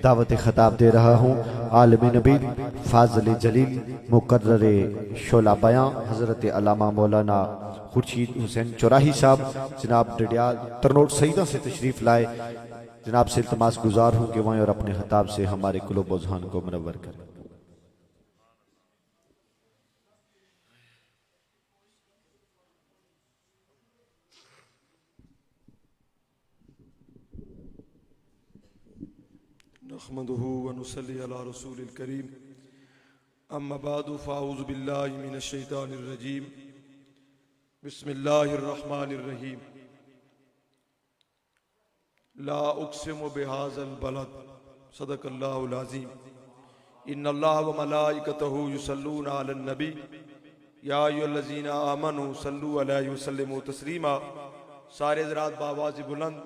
دعوت خطاب دے رہا ہوں عالم نبیل فاضل جلیل مقرر شعلہ بیاں حضرت علامہ مولانا خورشید حسین چوراہی صاحب جناب ڈڈیال ترنوٹ سیدہ سے تشریف لائے۔ جناب سے التماس گزار ہوں کہ وہیں اور اپنے خطاب سے ہمارے قلوب و ذہان کو منور کریں۔ نحمده ونصلي على رسول الكريم اما بعد فاعوذ بالله من الشيطان الرجيم بسم الله الرحمن الرحيم لا اقسم بهذا البلد صدق الله العظيم ان الله وملائكته يصلون على النبي يا ايها الذين امنوا صلوا عليه وسلموا تسليما۔ سارے حضرات بآواز بلند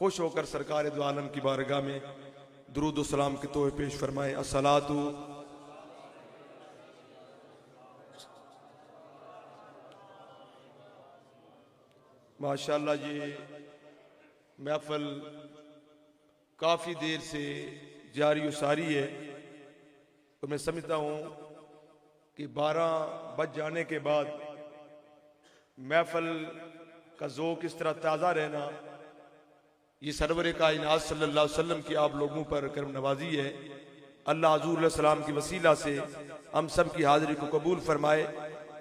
خوش ہو کر سرکار دو عالم کی بارگاہ میں درود و سلام کے تحفے پیش فرمائیں۔ الصلاۃ ماشاءاللہ یہ محفل کافی دیر سے جاری و ساری ہے اور میں سمجھتا ہوں کہ 12 بج جانے کے بعد محفل کا ذوق اس طرح تازہ رہنا یہ سرور کائنات صلی اللہ علیہ وسلم کی آپ لوگوں پر کرم نوازی ہے۔ اللہ حضور علیہ السلام کی وسیلہ سے ہم سب کی حاضری کو قبول فرمائے،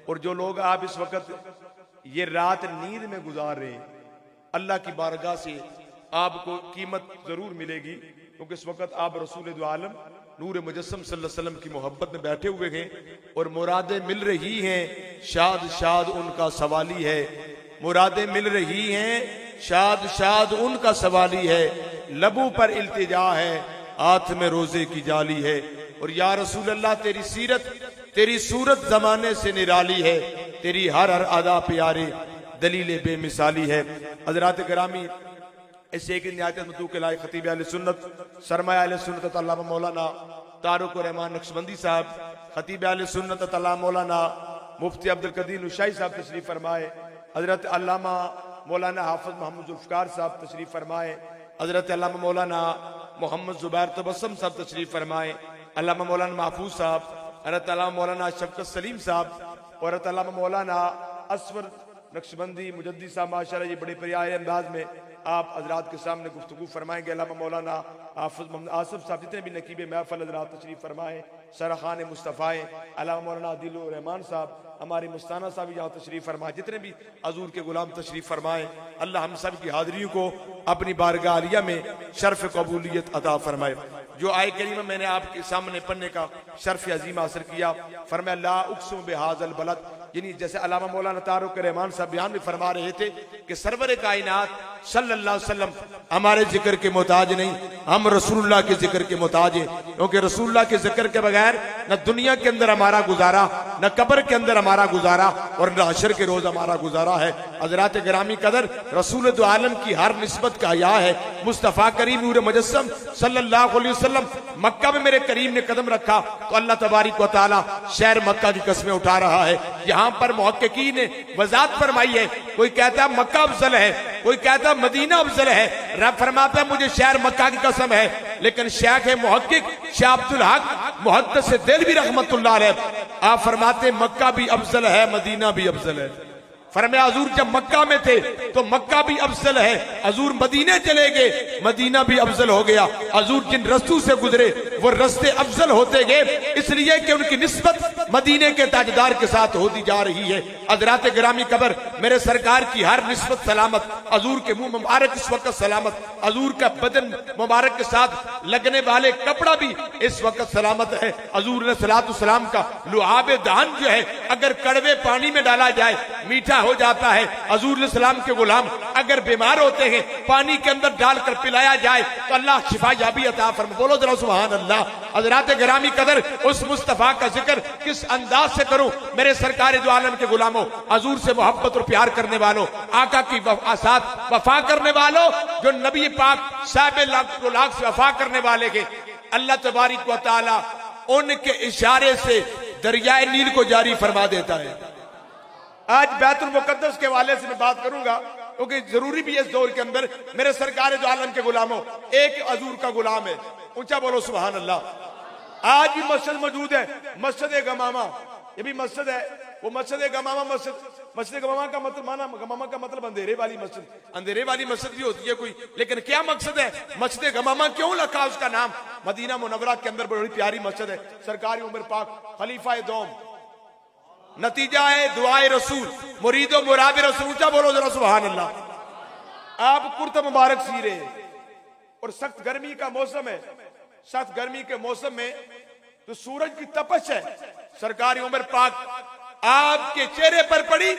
اور جو لوگ آپ اس وقت یہ رات نیند میں گزار رہے ہیں اللہ کی بارگاہ سے آپ کو قیمت ضرور ملے گی، کیونکہ اس وقت آپ رسول دو عالم نور مجسم صلی اللہ علیہ وسلم کی محبت میں بیٹھے ہوئے ہیں اور مرادیں مل رہی ہیں۔ شاد شاد ان کا سوالی ہے، مرادیں مل رہی ہیں، شاد شاد ان کا سوالی ہے، لبوں پر التجا ہے، ہاتھ میں روزے کی جالی ہے، اور یا رسول اللہ تیری سیرت تیری صورت زمانے سے نرالی ہے، تیری ہر ادا پیارے دلیل بے مثالی ہے۔ حضرات گرامی، اس ایک نہایت متوقع لائق خطیب اہل سنت سرمایہ اہل سنت علامہ مولانا طارق الرحمان نقشبندی صاحب، خطیب اہل سنت علامہ مولانا مفتی عبدالقدیر نشائی صاحب تشریف فرمائے، حضرت علامہ مولانا حافظ محمد ذوالفقار صاحب تشریف فرمائے، حضرت علامہ مولانا محمد زبیر تبسم صاحب تشریف فرمائے، علامہ مولانا محفوظ صاحب، حضرت علامہ مولانا شفقت سلیم صاحب، اور حضرت علامہ مولانا اسور نقشبندی مجدی صاحب ماشاءاللہ یہ بڑے پیارے انداز میں آپ حضرات کے سامنے گفتگو فرمائیں گے۔ علامہ مولانا حافظ محمد آصف صاحب، جتنے بھی نقیب محفل حضرات تشریف فرمائیں، سرخان مصطفیٰ، علامہ مولانا عادل الرحمان صاحب، ہماری مستانہ صاحب یہاں تشریف فرمائیں، جتنے بھی حضور کے غلام تشریف فرمائیں، اللہ ہم سب کی حاضریوں کو اپنی بارگاہ عالیہ میں شرف قبولیت عطا فرمائے۔ جو آیت کریمہ میں نے آپ کے سامنے پڑھنے کا شرف عظیم حاصل کیا، فرمایا لا اقسم بہذا البلد، یعنی جیسے علامہ مولانا طارق الرحمان صاحب بیان میں فرما رہے تھے کہ سرور کائنات صلی اللہ علیہ وسلم ہمارے ذکر کے محتاج نہیں، ہم رسول اللہ کے ذکر کے محتاج ہیں، کیونکہ رسول اللہ کے ذکر کے بغیر نہ دنیا کے اندر ہمارا گزارا، نہ قبر کے اندر ہمارا گزارا، اور نہ حشر کے روز ہمارا گزارا ہے۔ حضرات گرامی قدر، رسول دو عالم کی ہر نسبت کا حیا ہے۔ مصطفیٰ کریم نور مجسم صلی اللہ علیہ وسلم مکہ میں میرے کریم نے قدم رکھا تو اللہ تبارک و تعالی شہر مکہ کی قسمیں اٹھا رہا ہے۔ یہاں پر محققین نے وضاحت فرمائی ہے، کوئی کہتا ہے مکہ افضل ہے، کوئی کہتا ہے مدینہ افضل ہے، رب فرماتا ہے مجھے شہر مکہ کی قسم ہے، لیکن شیخ محقق شیخ عبدالحق محدث دہلوی رحمت اللہ علیہ آپ فرماتے ہیں مکہ بھی افضل ہے، مدینہ بھی افضل ہے۔ فرمایا حضور جب مکہ میں تھے تو مکہ بھی افضل ہے، حضور مدینے چلے گئے مدینہ بھی افضل ہو گیا، حضور جن رستوں سے گزرے وہ رستے افضل ہوتے گئے، اس لیے کہ ان کی نسبت مدینے کے تاجدار کے ساتھ ہوتی جا رہی ہے۔ حضرات گرامی قبر، میرے سرکار کی ہر نسبت سلامت، حضور کے منہ مبارک اس وقت سلامت، حضور کا بدن مبارک کے ساتھ لگنے والے کپڑا بھی اس وقت سلامت ہے۔ حضور علیہ السلام کا لعاب دہن جو ہے اگر کڑوے پانی میں ڈالا جائے میٹھا ہو جاتا ہے۔ حضور علیہ السلام کے غلام اگر بیمار ہوتے ہیں پانی کے اندر ڈال کر پلایا جائے تو اللہ شفا یابی عطا فرمائے، بولو ذرا سبحان اللہ۔ حضرات گرامی قدر، اس مصطفیٰ کا ذکر کس انداز سے کروں میرے سرکار دو عالم کے غلاموں، حضور سے محبت اور پیار کرنے والوں، آقا کی ساتھ وفا کرنے والوں، جو نبی پاک صاحب لاکھ سے وفا کرنے والے کے اللہ تبارک و تعالی ان کے اشارے سے دریائے نیل کو جاری فرما دیتا ہے۔ آج بیت المقدس کے حوالے سے میں بات کروں گا کیونکہ ضروری بھی ہے اس دور کے اندر۔ میرے سرکار دو عالم کے غلاموں، ایک حضور کا غلام ہے اونچا بولو سبحان اللہ۔ آج بھی مسجد موجود ہے، مسجد گمامہ، یہ بھی مسجد ہے، وہ مسجد گمامہ مسجد گمامہ کا مطلب مانا، گمامہ کا مطلب اندھیرے والی مسجد، اندھیرے والی مسجد بھی ہوتی ہے کوئی، لیکن کیا مقصد ہے؟ مسجد گمامہ کیوں رکھا اس کا نام؟ مدینہ منورہ کے اندر بڑی پیاری مسجد ہے، سرکار عمر پاک خلیفہ دوم، نتیجہ ہے دعائے رسول، مرید و مراد رسول، اونچا بولو ذرا سبحان اللہ۔ آپ کرتا مبارک سی رہے اور سخت گرمی کا موسم ہے، سخت گرمی کے موسم میں تو سورج کی تپش ہے، سرکار عمر پاک آپ کے چہرے پر پڑی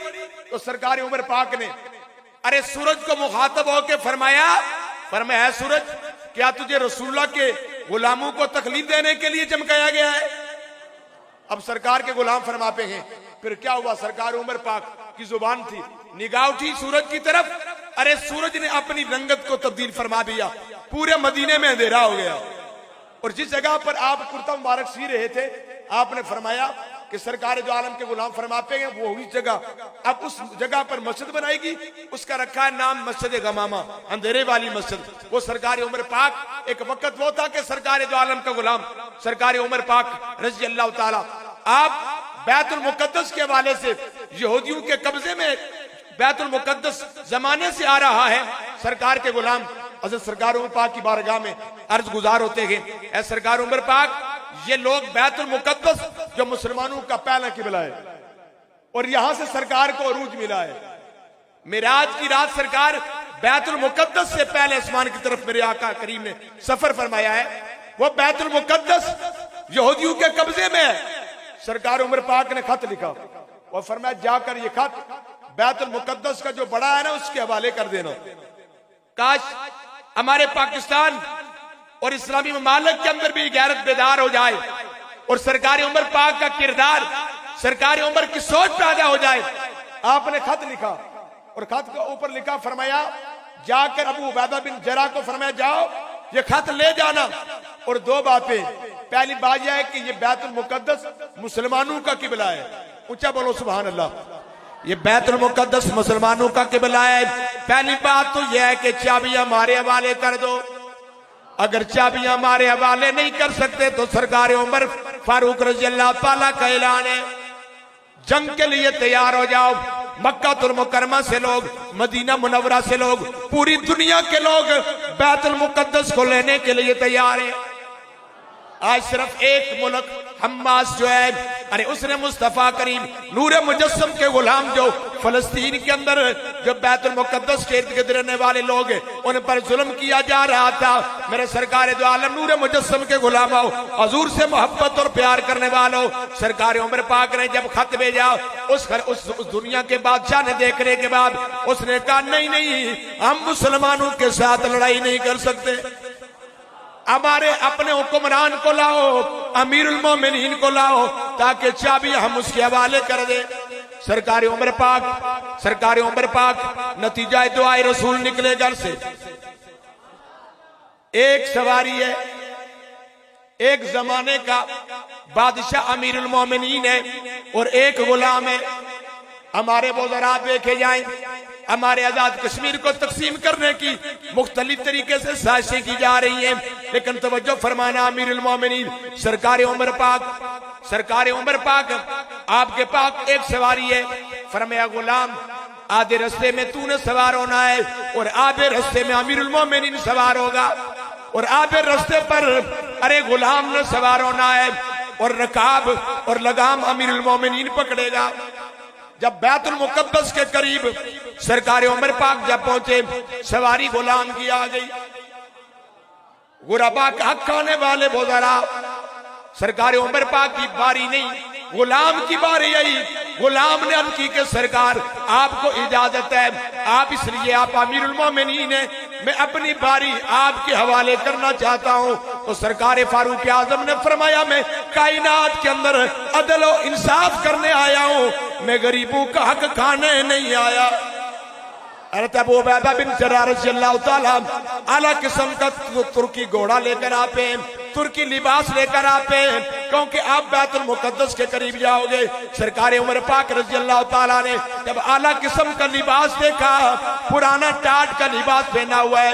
تو سرکار عمر پاک نے ارے سورج کو مخاطب ہو کے فرمایا ہے سورج کیا تجھے رسول اللہ کے غلاموں کو تکلیف دینے کے لیے چمکایا گیا ہے؟ اب سرکار کے غلام فرماتے ہیں پھر کیا ہوا؟ سرکار عمر پاک کی زبان تھی، نگاہ اٹھی سورج کی طرف، ارے سورج نے اپنی رنگت کو تبدیل فرما دیا، پورے مدینے میں اندھیرا ہو گیا۔ اور جس جگہ پر آپ کرتا مبارک سی رہے تھے آپ نے فرمایا کہ سرکار دو عالم کے غلام فرماتے ہیں وہی جگہ اب اس جگہ پر مسجد بنائے گی، اس کا رکھا ہے نام مسجد گمامہ، اندھیرے والی مسجد۔ وہ سرکار عمر پاک ایک وقت وہ تھا کہ سرکار دو عالم کا غلام سرکار عمر پاک رضی اللہ تعالی آپ بیت المقدس کے حوالے سے یہودیوں کے قبضے میں بیت المقدس زمانے سے آ رہا ہے، سرکار کے غلام حضرت سرکار عمر پاک کی بارگاہ میں عرض گزار ہوتے ہیں اے سرکار عمر پاک یہ لوگ بیت المقدس جو مسلمانوں کا پہلا قبلہ ہے اور یہاں سے سرکار کو عروج ملا ہے، معراج کی رات سرکار بیت المقدس سے پہلے آسمان کی طرف میرے آقا کریم نے سفر فرمایا ہے، وہ بیت المقدس یہودیوں کے قبضے میں ہے۔ سرکار عمر پاک نے خط لکھا اور فرمایا جا کر یہ خط بیت المقدس کا جو بڑا ہے نا اس کے حوالے کر دینا۔ کاش ہمارے پاکستان اور اسلامی ممالک کے اندر بھی غیرت بیدار ہو جائے اور سرکار عمر پاک کا کردار، سرکار عمر کی سوچ پیدا ہو جائے۔ آپ نے خط لکھا اور خط کے اوپر لکھا فرمایا جا کر ابو عبیدہ بن جراح کو فرمایا جاؤ یہ خط لے جانا، اور دو باتیں، پہلی بات یہ ہے کہ یہ بیت المقدس مسلمانوں کا قبلہ ہے، اونچا بولو سبحان اللہ، یہ بیت المقدس مسلمانوں کا قبلہ ہے۔ پہلی بات تو یہ ہے کہ چابیاں ہمارے حوالے کر دو، اگر چابیاں ہمارے حوالے نہیں کر سکتے تو سرکار عمر فاروق رضی اللہ تعالیٰ کا اعلان ہے جنگ کے لیے تیار ہو جاؤ۔ مکہ المکرمہ سے لوگ، مدینہ منورہ سے لوگ، پوری دنیا کے لوگ بیت المقدس کو لینے کے لیے تیار ہیں۔ آج صرف ایک ملک حماس جو ہے ارے اس نے مصطفیٰ کریم نور مجسم کے غلام جو فلسطین کے اندر جو بیت المقدس کے ارد گرد رہنے والے لوگ ان پر ظلم کیا جا رہا تھا، میرے سرکار دو عالم نور مجسم کے غلاموں حضور سے محبت اور پیار کرنے والوں سرکار عمر پاک نے جب خط بھیجا اس دنیا کے بادشاہ نے دیکھنے کے بعد اس نے کہا نہیں ہم مسلمانوں کے ساتھ لڑائی نہیں کر سکتے، ہمارے اپنے حکمران کو لاؤ، امیر المومنین کو لاؤ تاکہ چابی ہم اس کے حوالے کر دیں۔ سرکار عمر پاک نتیجہ دعائے رسول نکلے گھر سے، ایک سواری ہے، ایک زمانے کا بادشاہ امیر المومنین ہے اور ایک غلام ہے۔ ہمارے وزراء دیکھے جائیں، ہمارے آزاد کشمیر کو تقسیم کرنے کی مختلف طریقے سے سازشیں کی جا رہی ہیں، لیکن توجہ فرمانا امیر المومنین سرکار عمر پاک آپ کے پاس ایک سواری ہے، فرمایا غلام آدھے رستے میں تو نے سوار ہونا ہے اور آدھے رستے میں امیر المومنین سوار ہوگا، اور آدھے رستے پر ارے غلام نے سوار ہونا ہے اور رکاب اور لگام امیر المومنین پکڑے گا۔ جب بیت المقدس کے قریب سرکار عمر پاک جب پہنچے سواری غلام کی آ گئی، غربا کا حق کھانے والے وزراء، سرکار عمر پاک کی باری نہیں غلام کی باری آئی۔ غلام نے عرض کی کہ سرکار آپ کو اجازت ہے، آپ اس لیے آپ امیر المومنین ہیں، میں اپنی باری آپ کے حوالے کرنا چاہتا ہوں۔ تو سرکار فاروق اعظم نے فرمایا میں کائنات کے اندر عدل و انصاف کرنے آیا ہوں، میں غریبوں کا حق کھانے نہیں آیا۔ حضرت ابو عبیدہ بن جراح رضی اللہ تعالیٰ اعلیٰ قسم کا ترکی گھوڑا لے کر آتے ہیں، ترکی لباس لے کر آتے ہیں، کیونکہ آپ بیت المقدس کے قریب جاؤ گے۔ سرکار عمر پاک رضی اللہ تعالیٰ نے جب اعلیٰ قسم کا لباس دیکھا، پرانا ٹاٹ کا لباس پہنا ہوا ہے،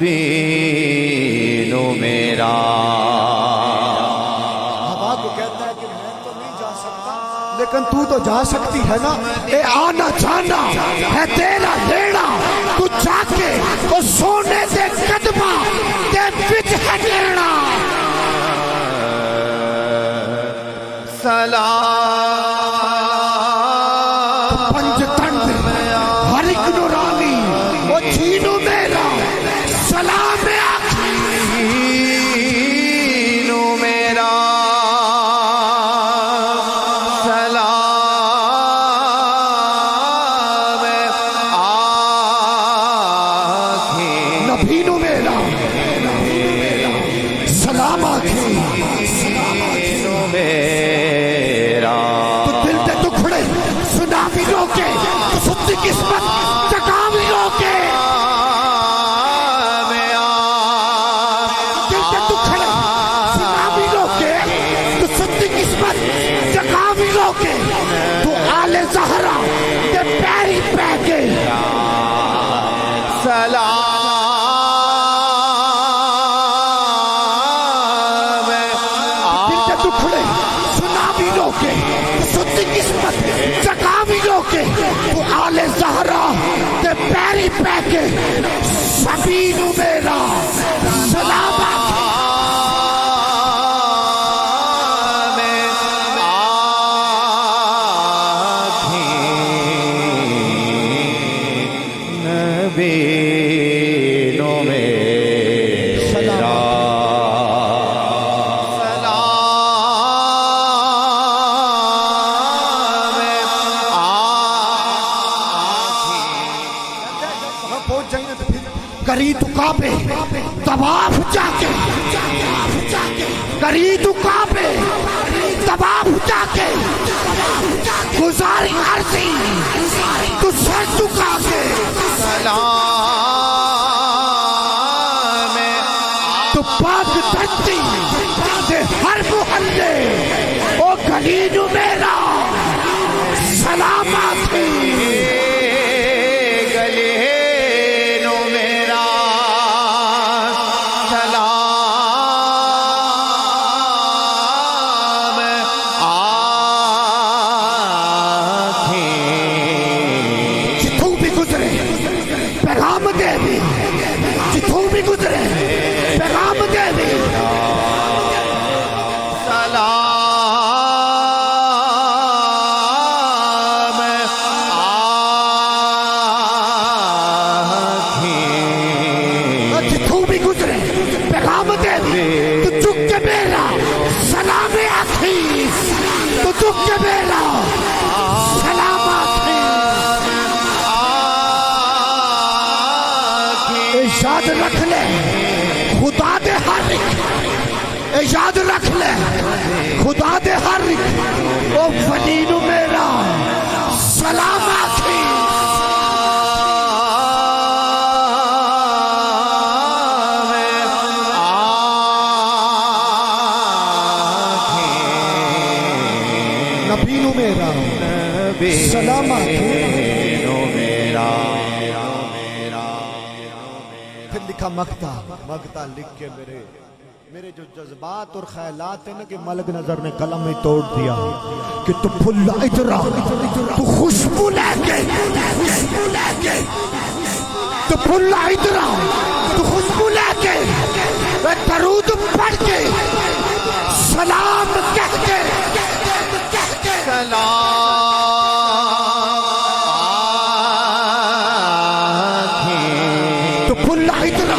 نبینو میرا ہوا کو کہتا ہے کہ میں تو نہیں جا سکتا لیکن تو تو جا سکتی ہے نا. اے آنا جانا ہے تیرا لینا, تو جا کے وہ سونے دے قدمہ دے بچ ہے لینا. سلام پنج تنڈ ہر ایک نورانی وہ چھینو میرا سلام نبینو میرا سلام آنکھیں نبینو میرا سلام آنکھیں میرا تو دل دے دکھڑے سنا بھی روکے تو سچی قسمت جگا بھی روکے. دل دے دکھڑے سنا بھی روکے تو سچی قسمت جگا بھی روکے. تو آل زہرا دے پیری پہ کے سلام دل دے دکھڑے سنا بھی روکے تو سچی قسمت جگا بھی روکے. تو آل زہرا دے پیری پہ کے سبینو میرا سلام نبینو میرا پہنچ جائیں تو پھر کری تو کعبے طواف جا کے کری تو کعبے طواف جا کے گزاری عرضی تو سر جھکا کے سلام تو پاک دھرتی دے ہر محلے او گلی نو میرا سلام آتی. گلے نو میرا سلام آنکھیں جتوں بھی گزرے پیغام دے دی, جتوں بھی گزرے پیغام دے دی. سلام آنکھیں جتوں بھی گزرے پیغام دے دی. تو چک کے میرا سلام آخی, تو چک کے میرا سلام آخی. یاد رکھ لے خدا دے ہر ایک, یاد رکھ لے خدا دے ہر ایک او ولی نو میرا سلام آخی. نبی نو میرا سلام آخی. پھر لکھا مقطع لکھ کے میرے جو جذبات اور خیالات ہیں نا کہ ملک نظر نے قلم میں توڑ دیا کہ تو پھل ادھر تو خوشبو لے کے تو پھل ادھر تو خوشبو لے کے درود پڑھ کے سلام کہہ کے تو پھل ادھر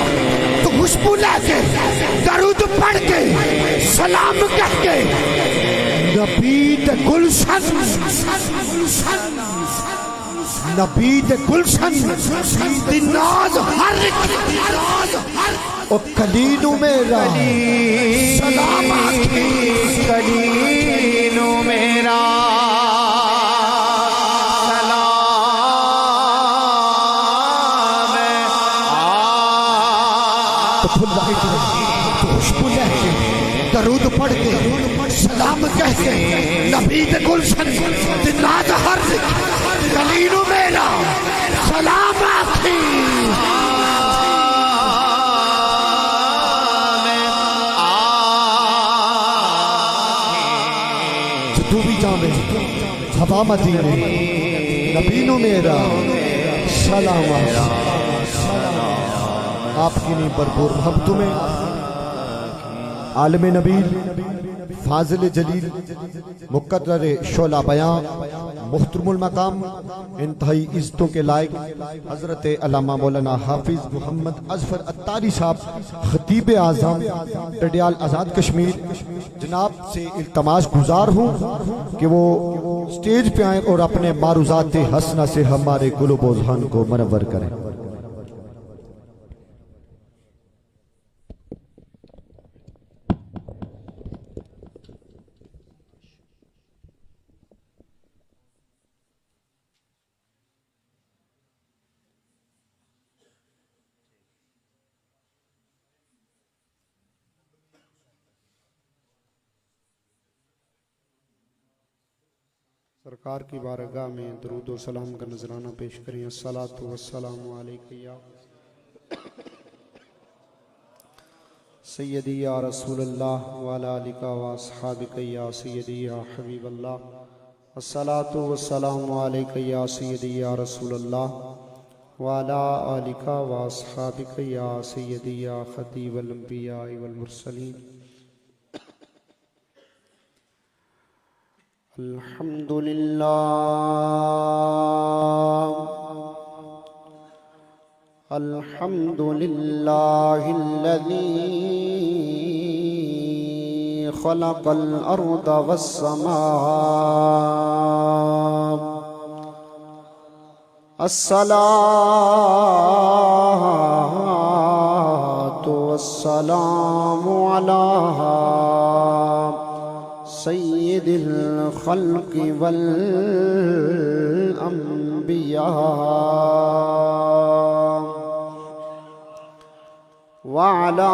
تو خوشبو لے کے درود پڑھ کے سلام کہہ کے نبی دے گلشن نبی دے گلشن دی ناز ہر او کلینو میرا سلام آخی. کلینو میرا خوشبو لے کے درود پڑھ کے سلام کہہ کے نبی دے گلشن دی ناز ہر کلینو میرا سلام آخی. تو بھی جامے ہوا مدینے نبی نو میرا سلام آپ کی نہیں بھرپور محبتوں میں عالم نبیل فاضل جلیل مقرر شعلہ بیاں محترم المقام انتہائی عزتوں کے لائق حضرت علامہ مولانا حافظ محمد اظفر اتاری صاحب خطیب اعظم ڈڈیال آزاد کشمیر، جناب سے التماس گزار ہوں کہ وہ سٹیج پہ آئیں اور اپنے معروضات حسنہ سے ہمارے قلوب و ذہن کو منور کریں۔ سرکار کی بارگاہ میں درود و سلام کا نذرانہ پیش کریں۔ الصلاۃ والسلام علیک یا سیدی یا رسول اللہ وعلی آلک و اصحابک یا سیدی یا حبیب اللہ۔ الصلاۃ والسلام علیک یا سیدی یا رسول اللہ وعلی آلک و اصحابک یا سیدی یا خطیب الانبیاء والمرسلین۔ الحمد للہ الحمد للہ الذی خلق الارض والسماء، الصلاة والسلام علیہ سید الخلق والانبیاء وعلى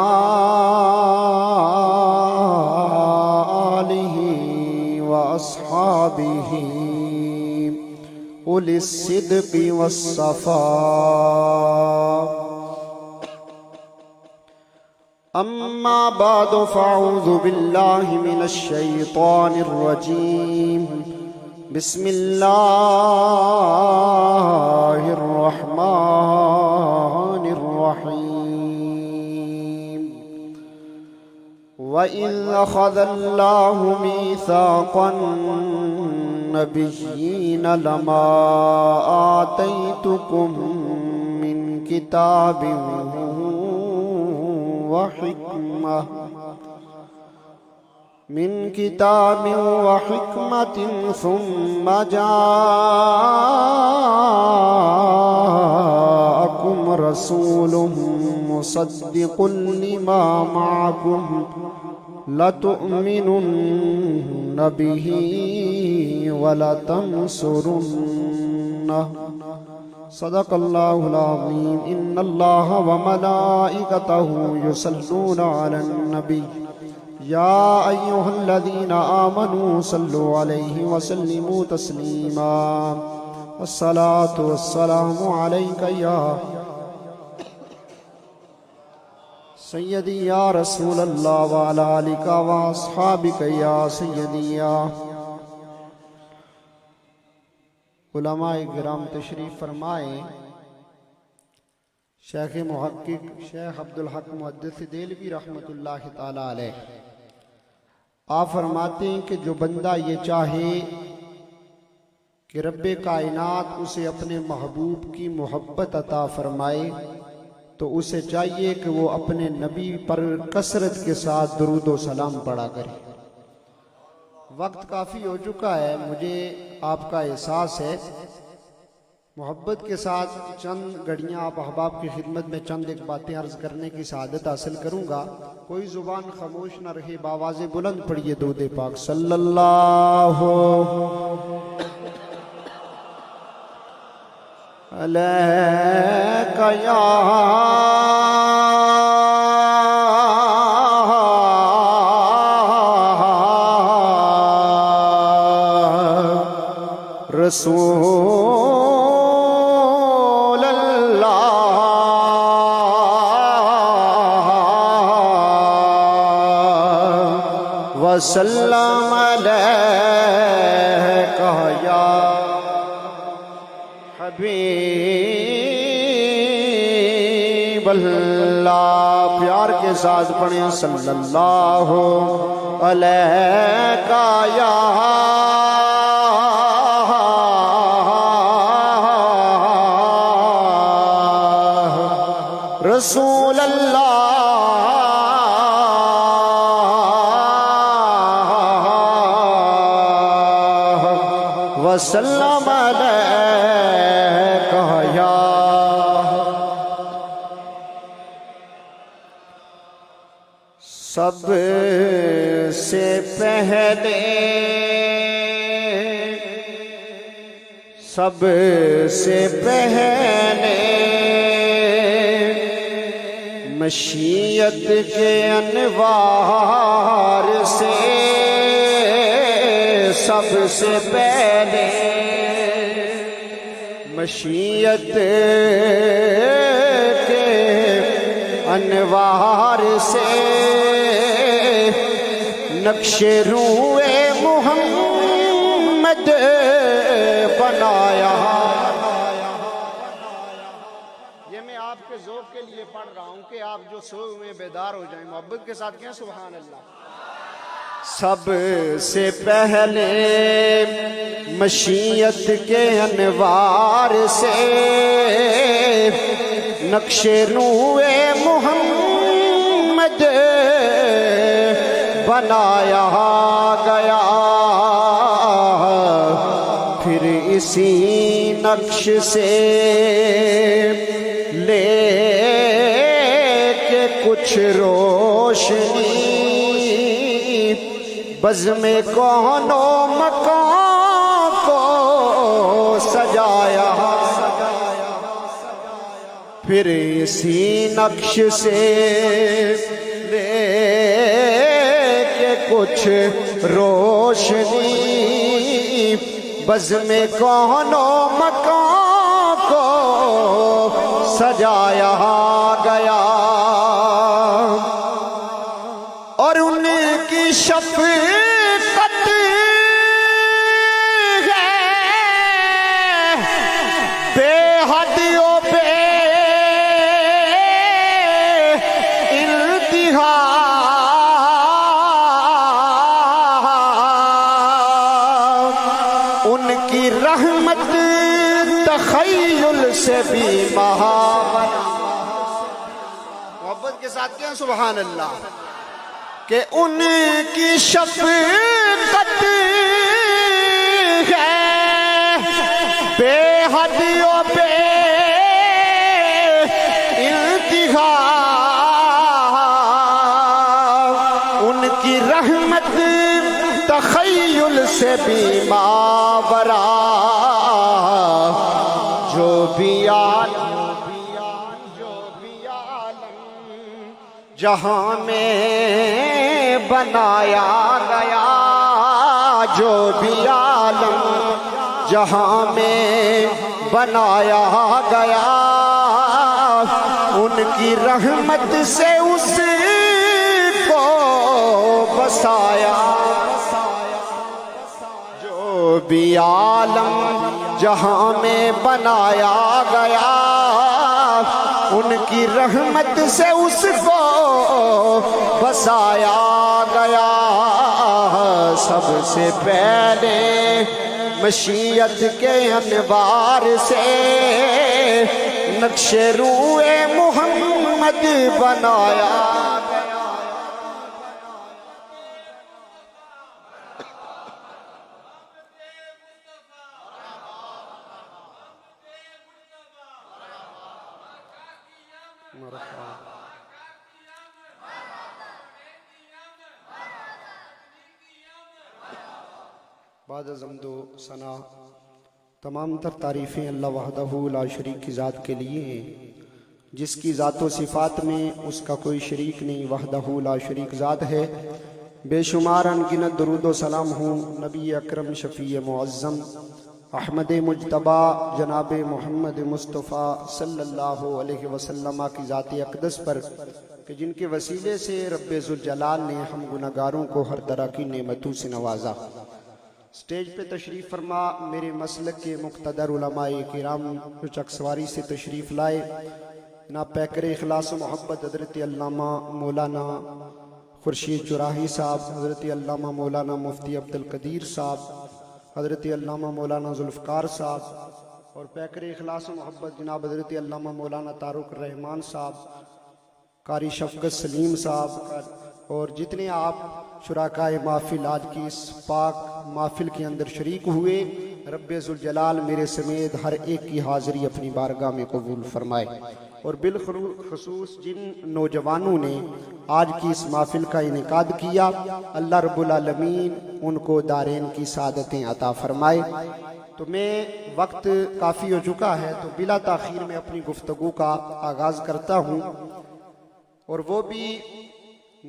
آلہ واصحابہ اولی الصدق والصفاء۔ اما بعد فاعوذ باللہ من الشیطان الرجیم، بسم اللہ الرحمن الرحیم۔ وَإِذْ أَخَذَ اللَّهُ مِيثَاقَ النَّبِيِّينَ لَمَا آتَيْتُكُم مِّن كِتَابٍ وحکمت ثم جاءکم رسول مصدق لما معکم لتؤمنن به ولتنصرنہ۔ صدق اللہ العظیم۔ ان اللہ وملائکتہ یصلون علی النبی یا ایہا الذین آمنوا صلوا علیہ وسلموا تسلیما۔ الصلاۃ والسلام علیک یا سیدی یا رسول اللہ وعلی آلک واصحابک یا سیدی یا علماء کرام تشریف فرمائے۔ شیخ محقق شیخ عبدالحق محدث دہلوی رحمۃ اللہ تعالی علیہ آپ فرماتے ہیں کہ جو بندہ یہ چاہے کہ رب کائنات اسے اپنے محبوب کی محبت عطا فرمائے تو اسے چاہیے کہ وہ اپنے نبی پر کثرت کے ساتھ درود و سلام پڑھا کرے۔ وقت کافی ہو چکا ہے، مجھے آپ کا احساس ہے، محبت کے ساتھ چند گھڑیاں آپ احباب کی خدمت میں چند ایک باتیں عرض کرنے کی سعادت حاصل کروں گا۔ کوئی زبان خاموش نہ رہے، بآواز بلند پڑھیے درود پاک صلی اللہ علیہ یا رسول اللہ وسلم علیہ حبیب اللہ، پیار کے ساتھ پڑھیں صلی اللہ علیہ یا رسول اللہ وسلم علیکہ یا سب سے پہلے سب سے پہلے مشیت کے انوار سے سب سے پہلے مشیت کے انوار سے نقش روئے محمد بنایا. یہ میں آپ کے ذوق کے لیے پڑھ رہا ہوں کہ آپ جو سوئے ہوئے بیدار ہو جائیں. محبت کے ساتھ کہیں سبحان اللہ. سب سے پہلے مشیت کے انوار سے نقش روئے محمد بنایا گیا. پھر اسی نقش سے لے کے کچھ روشنی بزم کون و مکان کو سجایا. پھر اسی نقش سے لے کے کچھ روشنی بزم کون و مکان کو سجایا گیا. اور ان کی شفقت ہے بے حد و بے انتہا. ان کی رحمت تخیل سے بھی مہا. محبت کے ساتھ کہیں سبحان اللہ. کہ ان کی شفقت ہے بے حد و بے انتہا. ان کی رحمت تخیل سے بھی ماورا. جو بھی عالم جہاں میں بنایا گیا. جو بھی عالم جہاں میں بنایا گیا ان کی رحمت سے اس کو بسایا. جو بھی عالم جہاں میں بنایا گیا ان کی رحمت سے اس کو بسایا گیا. سب سے پہلے مشیت کے انوار سے نقش روئے محمد بنایا گیا. بعد از حمد و ثنا تمام تر تعریفیں اللہ وحدہ لا شریک کی ذات کے لیے ہیں جس کی ذات و صفات میں اس کا کوئی شریک نہیں. وحدہ لا شریک ذات ہے. بے شمار انگنت درود و سلام ہوں نبی اکرم شفیع معظم احمد مجتبی جناب محمد مصطفیٰ صلی اللہ علیہ وسلم کی ذات اقدس پر کہ جن کے وسیلے سے رب ذوالجلال نے ہم گناہگاروں کو ہر طرح کی نعمتوں سے نوازا. اسٹیج پہ تشریف فرما میرے مسلک کے مقتدر علماء کرام جو چکسواری سے تشریف لائے، جناب پیکر اخلاص و محبت حضرت علامہ مولانا خورشید چراہی صاحب، حضرت علامہ مولانا مفتی عبدالقدیر صاحب، حضرت علامہ مولانا ذوالفقار صاحب، اور پیکر اخلاص و محبت جناب حضرت علامہ مولانا طارق الرحمان صاحب، قاری شفقت سلیم صاحب، اور جتنے آپ شرکائے محفل آج کی اس پاک محفل کے اندر شریک ہوئے، رب ذوالجلال میرے سمیت ہر ایک کی حاضری اپنی بارگاہ میں قبول فرمائے، اور بالخصوص جن نوجوانوں نے آج کی اس محفل کا انعقاد کیا، اللہ رب العالمین ان کو دارین کی سعادتیں عطا فرمائے۔ تو میں وقت کافی ہو چکا ہے تو بلا تاخیر میں اپنی گفتگو کا آغاز کرتا ہوں، اور وہ بھی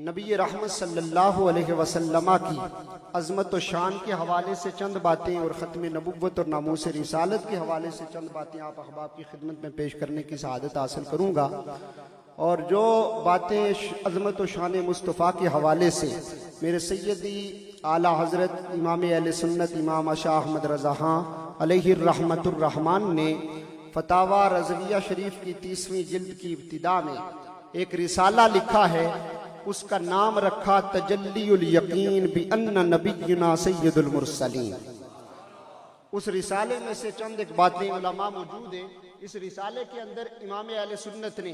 نبی رحمت صلی اللہ علیہ وسلم کی عظمت و شان کے حوالے سے چند باتیں، اور ختم نبوت اور ناموس رسالت کے حوالے سے چند باتیں آپ احباب کی خدمت میں پیش کرنے کی سعادت حاصل کروں گا، اور جو باتیں عظمت و شان مصطفیٰ کے حوالے سے میرے سیدی اعلیٰ حضرت امام اہل سنت امام شاہ احمد رضا خان علیہ الرحمت الرحمان نے فتاوی رضویہ شریف کی 30ویں جلد کی ابتدا میں ایک رسالہ لکھا ہے، اس کا نام رکھا تجلی الیقین بان نبینا سید المرسلین۔ اس رسالے میں سے چند ایک باتیں علماء موجود ہیں۔ اس رسالے کے اندر امام اہل سنت نے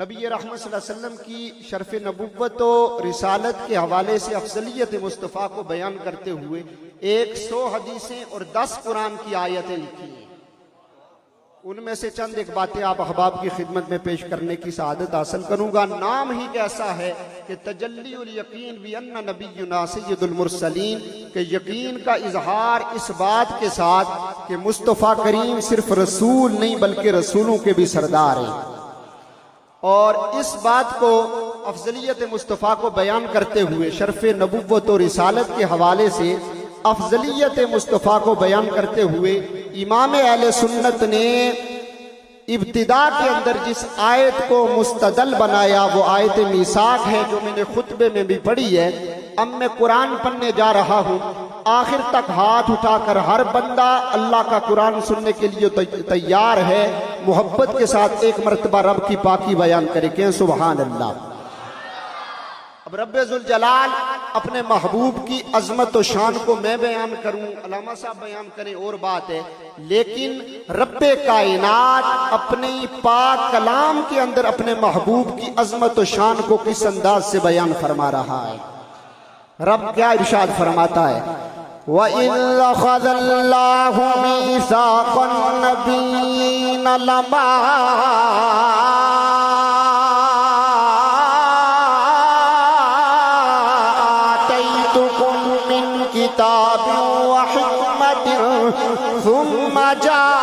نبی رحمت صلی اللہ علیہ وسلم کی شرف نبوت و رسالت کے حوالے سے افضلیت مصطفیٰ کو بیان کرتے ہوئے 100 حدیثیں اور 10 قرآن کی آیتیں لکھی ہیں۔ ان میں سے چند ایک باتیں آپ احباب کی خدمت میں پیش کرنے کی سعادت حاصل کروں گا۔ نام ہی کیسا ہے کہ تجلی الیقین بان نبینا سید المرسلین، کہ یقین کا اظہار اس بات کے ساتھ کہ مصطفیٰ کریم صرف رسول نہیں بلکہ رسولوں کے بھی سردار ہیں، اور اس بات کو افضلیت مصطفیٰ کو بیان کرتے ہوئے شرف نبوت و رسالت کے حوالے سے افضلیت مصطفیٰ کو بیان کرتے ہوئے امام اہل سنت نے ابتدا کے اندر جس آیت کو مستدل بنایا وہ آیت میثاق ہے، جو میں نے خطبے میں بھی پڑھی ہے۔ اب میں قرآن پڑھنے جا رہا ہوں، آخر تک ہاتھ اٹھا کر ہر بندہ اللہ کا قرآن سننے کے لیے تیار ہے، محبت کے ساتھ ایک مرتبہ رب کی پاکی بیان کرے، کہیں سبحان اللہ۔ اب رب ذوالجلال اپنے محبوب کی عظمت و شان کو میں بیان کروں، علامہ صاحب بیان کریں اور بات ہے، لیکن رب کائنات اپنے پاک کلام کے اندر اپنے محبوب کی عظمت و شان کو کس انداز سے بیان فرما رہا ہے۔ رب کیا ارشاد فرماتا ہے، وَإِذْ أَخَذَ اللَّهُ مِيثَاقَ النَّبِيِّينَ لَمَا کتاب و حکمت ثم جاءکم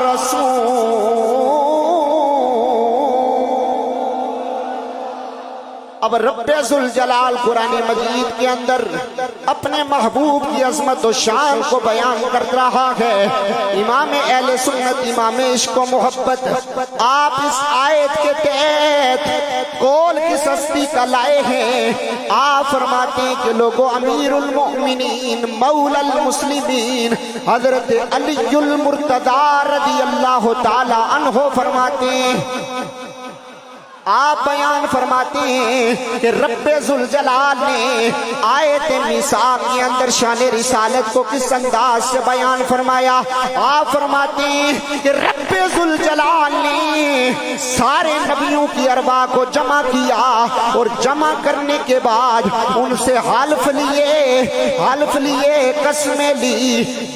رسول۔ اب رب ذوالجلال قرآن مجید کے اندر اپنے محبوب کی عظمت و شان کو بیان کر رہا ہے۔ امام اہل سنت امام عشق و محبت آپ اس آیت کے تحت قول کس ہستی کا لائے ہیں؟ آپ فرماتے ہیں کہ لوگوں، امیر المؤمنین مولا المسلمین حضرت علی المرتضی رضی اللہ تعالی عنہ فرماتے ہیں، آپ بیان فرماتے ہیں کہ رب ذوالجلال نے آیت میثاق کے اندر شان رسالت کو کس انداز سے بیان فرمایا۔ آپ فرماتے ہیں کہ رب ذوالجلال نے سارے نبیوں کی ارواح کو جمع کیا، اور جمع کرنے کے بعد ان سے حلف لیے قسمیں لی،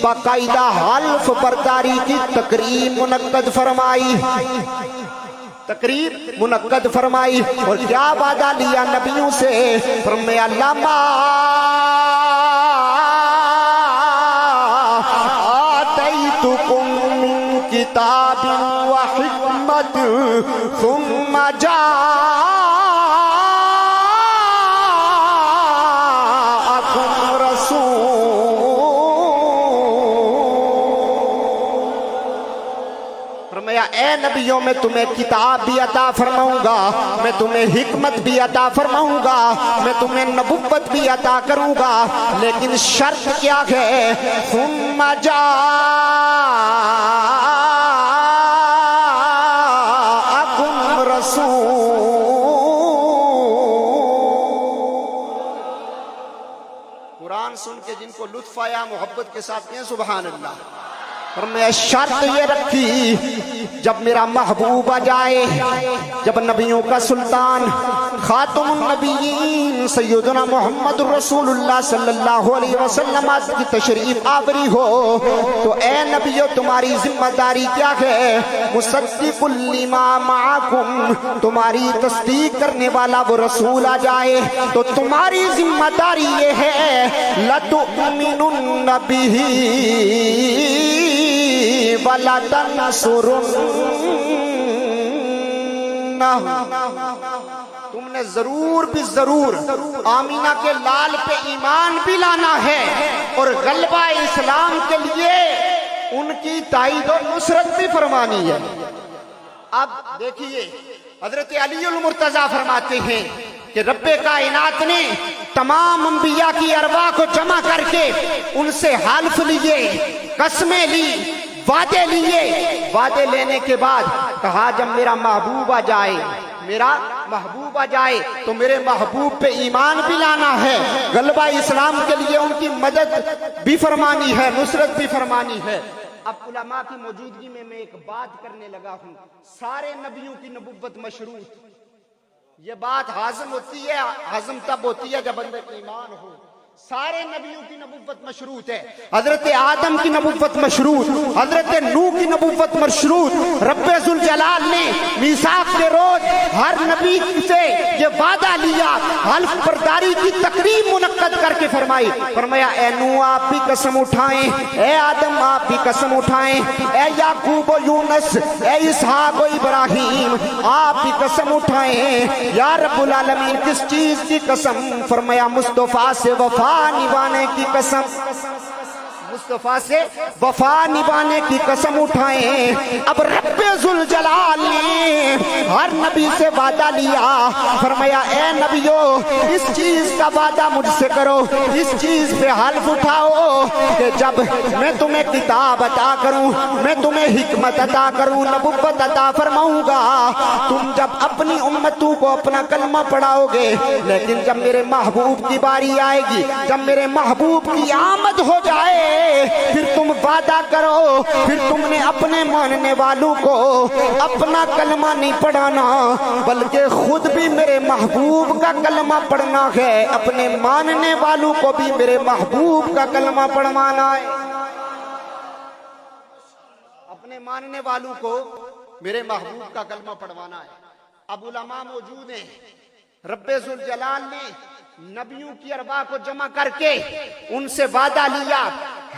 باقاعدہ حلف برداری کی تقریب منعقد فرمائی، اور کیا وعدہ لیا نبیوں سے؟ فرمایا لما آتیتکم من کتاب و حکمت ثم جاءکم رسول۔ فرمایا اے نبیوں میں تمہیں کتاب بھی عطا فرماؤں گا، میں تمہیں حکمت بھی عطا فرماؤں گا، میں تمہیں نبوت بھی عطا کروں گا، لیکن شرط کیا ہے؟ ثم جاءکم رسول۔ قرآن سن کے جن کو لطف آیا محبت کے ساتھ کہیں سبحان اللہ۔ اور میں شرط یہ رکھی جب میرا محبوب آ جائے، جب نبیوں کا سلطان خاتم النبیین سیدنا محمد رسول اللہ صلی اللہ علیہ وسلم کی تشریف آوری ہو، تو اے نبیو تمہاری ذمہ داری کیا ہے؟ مصدق لما معکم، تمہاری تصدیق کرنے والا وہ رسول آ جائے تو تمہاری ذمہ داری یہ ہے لَتُؤْمِنُنَّ بِهِ وَلَتَنْصُرُنَّهُ، تم نے ضرور بھی ضرور آمینہ کے لال پہ ایمان بھی لانا ہے اور غلبہ اسلام کے لیے ان کی تائید و نصرت بھی فرمانی ہے۔ اب دیکھیے حضرت علی المرتضیٰ فرماتے ہیں کہ رب کائنات نے تمام انبیاء کی ارواح کو جمع کر کے ان سے حلف لیے، قسمیں لی، وعدے لیے، وعدے لینے کے بعد کہا جب میرا محبوب آ جائے، میرا محبوب آ جائے تو میرے محبوب پہ ایمان بھی لانا ہے، غلبہ اسلام کے لیے ان کی مدد بھی فرمانی ہے، نصرت بھی فرمانی ہے۔ اب علماء کی موجودگی میں ایک بات کرنے لگا ہوں، سارے نبیوں کی نبوت مشروط، یہ بات ہاضم ہوتی ہے، ہضم تب ہوتی ہے جب اندر ایمان ہو۔ سارے نبیوں کی نبوت مشروط ہے، حضرت آدم کی نبوت مشروط، حضرت نوح کی نبوت مشروط۔ رب ذوالجلال نے میثاق کے روز ہر نبی سے یہ وعدہ لیا، حلف برداری کی تقریب منعقد کر کے فرمایا اے نوح آپ بھی قسم اٹھائیں، اے آدم آپ بھی قسم اٹھائیں، اے یعقوب و یونس، اے اسحاق و ابراہیم آپ بھی قسم اٹھائیں۔ یا رب العالمین کس چیز کی قسم؟ فرمایا مصطفیٰ سے وفا نبھانے کی قسم، مصطفیٰ سے وفا نبھانے کی قسم اٹھائیں۔ اب رب ذوالجلال نے ہر نبی سے وعدہ لیا، فرمایا اے نبیو اس چیز کا وعدہ مجھ سے کرو، اس چیز پہ حلف اٹھاؤ کہ جب میں تمہیں کتاب عطا کروں، میں تمہیں حکمت عطا کروں، نبوت عطا فرماؤں گا، تم جب اپنی امتوں کو اپنا کلمہ پڑھاؤ گے، لیکن جب میرے محبوب کی باری آئے گی، جب میرے محبوب کی آمد ہو جائے پھر تم وعدہ کرو، پھر تم نے اپنے ماننے والوں کو اپنا کلمہ نہیں پڑھانا بلکہ خود بھی میرے محبوب کا کلمہ پڑھنا ہے، اپنے ماننے والوں کو بھی میرے محبوب کا کلمہ پڑھوانا ہے، اپنے ماننے والوں کو میرے محبوب کا کلمہ پڑھوانا ہے۔ اب علماء موجود ہیں، رب ذوالجلال نے نبیوں کی ارواح کو جمع کر کے ان سے وعدہ لیا،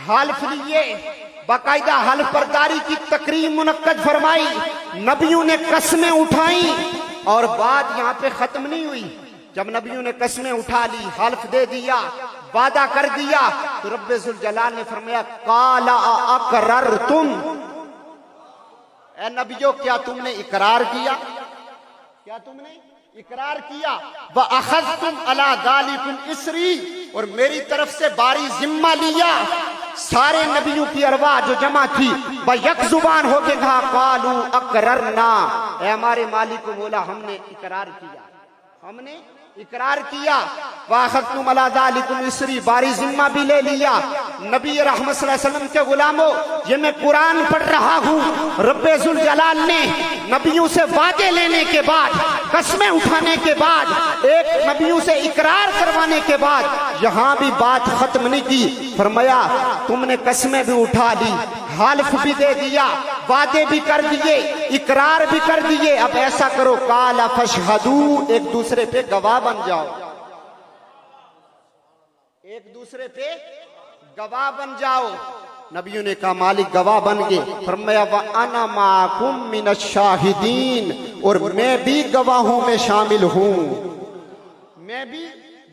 حلف لیے، باقاعدہ حلف برداری کی تقریب منعقد فرمائی، نبیوں نے قسمیں اٹھائیں، اور بات یہاں پہ ختم نہیں ہوئی۔ جب نبیوں نے قسمیں اٹھا لی، حلف دے دیا، وعدہ کر دیا، تو رب ذوالجلال نے فرمایا قال اقررتم، اے نبیوں کیا تم نے اقرار کیا؟ کیا تم نے اقرار کیا؟ وَأَخَذْتُمْ عَلَىٰ ذَلِكُمْ إِسْرِي، اور میری طرف سے باری ذمہ لیا۔ سارے نبیوں کی ارواح جو جمع تھی وہ یک زبان ہو کے کہا قالوا اقررنا، اے ہمارے مالک و مولا ہم نے اقرار کیا، ہم نے اقرار کیا۔ وَأَخَذْتُمْ عَلَىٰ ذَلِكُمْ إِسْرِي، باری ذمہ بھی لے لیا۔ نبی رحمت صلی اللہ علیہ وسلم کے غلاموں، یہ میں قرآن پڑھ رہا ہوں، رب ذوالجلال نے نبیوں سے وعدے لینے کے بعد، قسمیں اٹھانے کے بعد، ایک نبیوں سے اقرار کروانے کے بعد یہاں بھی بات ختم نہیں کی، فرمایا تم نے قسمیں بھی اٹھا لی، حلف بھی دے دیا، وعدے بھی کر دیے، اقرار بھی کر دیے، اب ایسا کرو قال فاشہدوا، ایک دوسرے پہ گواہ بن جاؤ، ایک دوسرے پہ گواہ بن جاؤ۔ نبیوں نے کہا مالک گواہ بن گئے، فرمایا وَأَنَا مَعَكُمْ مِنَ الشَّاهِدِينَ، اور میں بھی گواہوں میں شامل ہوں، میں بھی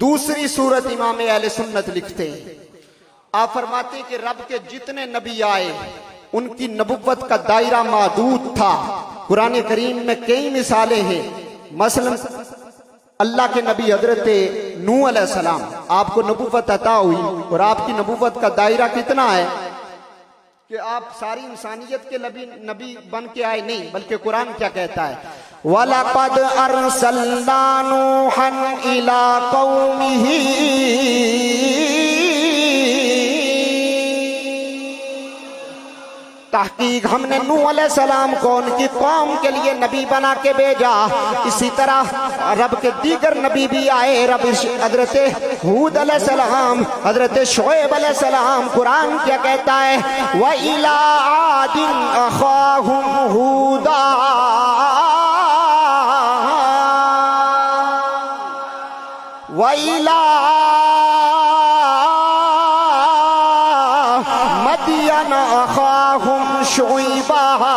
دوسری صورت امام اہل سنت لکھتے ہیں، آپ فرماتے ہیں کہ رب کے جتنے نبی آئے ان کی نبوت کا دائرہ محدود تھا۔ قرآن کریم میں کئی مثالیں ہیں، مثلا اللہ کے نبی حضرت نوح علیہ السلام، آپ کو نبوت عطا ہوئی اور آپ کی نبوت کا دائرہ کتنا ہے کہ آپ ساری انسانیت کے نبی بن کے آئے نہیں، بلکہ قرآن کیا کہتا ہے، وَلَقَدْ أَرْسَلْنَا نُوحًا إِلَىٰ قَوْمِهِ، تحقیق ہم نے نوح علیہ السلام کو ان کی قوم کے لیے نبی بنا کے بھیجا۔ اسی طرح رب کے دیگر نبی بھی آئے، حضرت ہود علیہ السلام، حضرت شعیب علیہ السلام۔ قرآن کیا کہتا ہے، وَإِلَىٰ عَادٍ أَخَاهُمْ هُودًا وَإِلَىٰ مَدْيَنَ أَخَاهُمْ شُعَيْبًا۔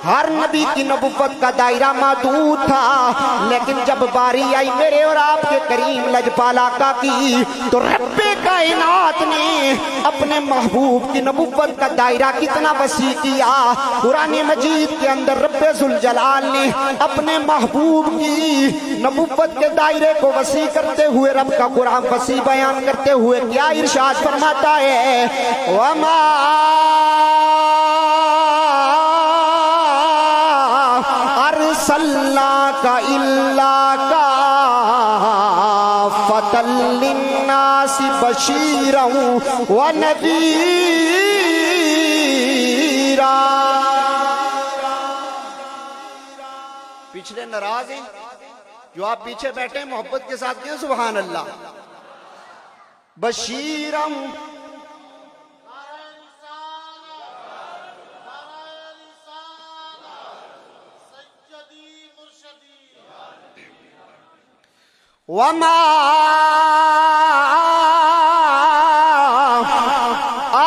ہر نبی کی نبوت کا دائرہ محدود تھا، لیکن جب باری آئی میرے اور آپ کے کریم لجپال آقا کی، تو رب کائنات نے اپنے محبوب کی نبوت کا دائرہ کتنا وسیع کیا۔ قرآن مجید کے اندر رب ذوالجلال نے اپنے محبوب کی نبوت کے دائرے کو وسیع کرتے ہوئے رب کا قرآن وسیع بیان کرتے ہوئے کیا ارشاد فرماتا ہے، وَمَا أَرْسَلْنَاكَ إِلَّا كَافَّةً لِلنَّاسِ بَشِيرًا وَنَذِيرًا۔ پچھلے ناراض ہیں جو آپ پیچھے بیٹھے ہیں، محبت کے ساتھ کہیں سبحان اللہ۔ بشیرم وَمَا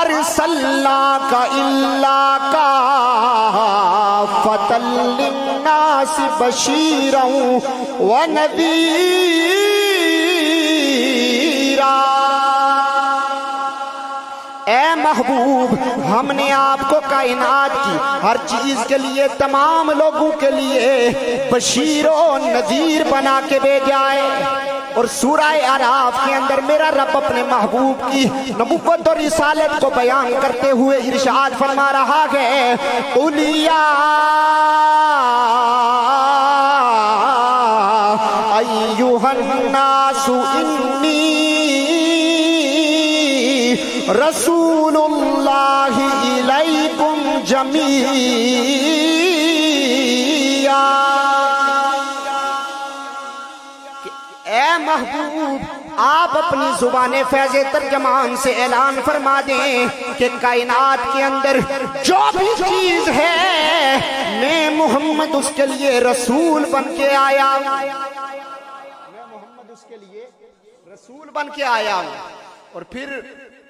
أَرْسَلْنَاكَ إِلَّا كَافَّةً لِلنَّاسِ بَشِيرًا وَنَذِيرًا۔ اے محبوب، ہم نے آپ کو کائنات کی ہر چیز کے لیے، تمام لوگوں کے لیے بشیر و نذیر بنا کے بھیجا ہے۔ اور سورہ اعراف کے اندر میرا رب اپنے محبوب کی نبوت اور رسالت کو بیان کرتے ہوئے ارشاد فرما رہا ہے، قُلْ يَا أَيُّهَا النَّاسُ إِنِّي رسول اللہ الیکم جمیعا۔ اے محبوب، آپ اپنی زبان فیض ترجمان سے اعلان فرما دیں کہ کائنات کے اندر جو بھی چیز ہے میں محمد اس کے لیے رسول بن کے آیا ہوں، میں محمد اس کے لیے رسول بن کے آیا ہوں۔ اور پھر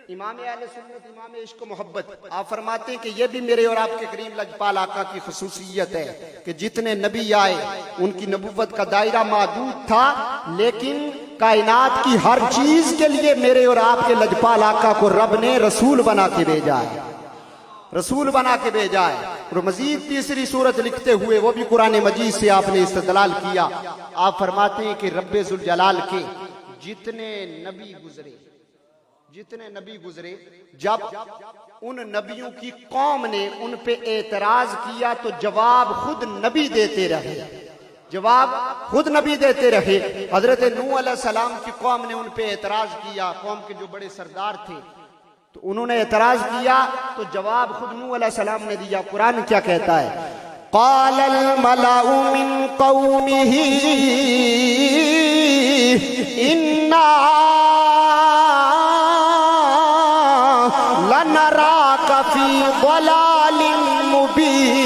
امام اہل سنت، امام عشق و محبت، آپ فرماتے ہیں کہ یہ بھی میرے اور آپ کے کریم لجپال آقا کی خصوصیت ہے کہ جتنے نبی آئے ان کی نبوت کا دائرہ محدود تھا، لیکن کائنات کی ہر چیز کے لیے میرے اور آپ کے لجپال آقا کو رب نے رسول بنا کے بھیجا ہے، رسول بنا کے بھیجا ہے۔ اور مزید تیسری صورت لکھتے ہوئے وہ بھی قرآن مجید سے آپ نے استدلال کیا، آپ فرماتے ہیں کہ رب ذوالجلال کے جتنے نبی گزرے جب ان نبیوں کی قوم نے ان پہ اعتراض کیا تو جواب خود نبی دیتے رہے، حضرت نوح علیہ السلام کی قوم نے ان پہ اعتراض کیا، قوم کے جو بڑے سردار تھے تو انہوں نے اعتراض کیا تو جواب خود نوح علیہ السلام نے دیا۔ قرآن کیا کہتا ہے، قال الملأ من قومه انا لنراك في ضلال مبين۔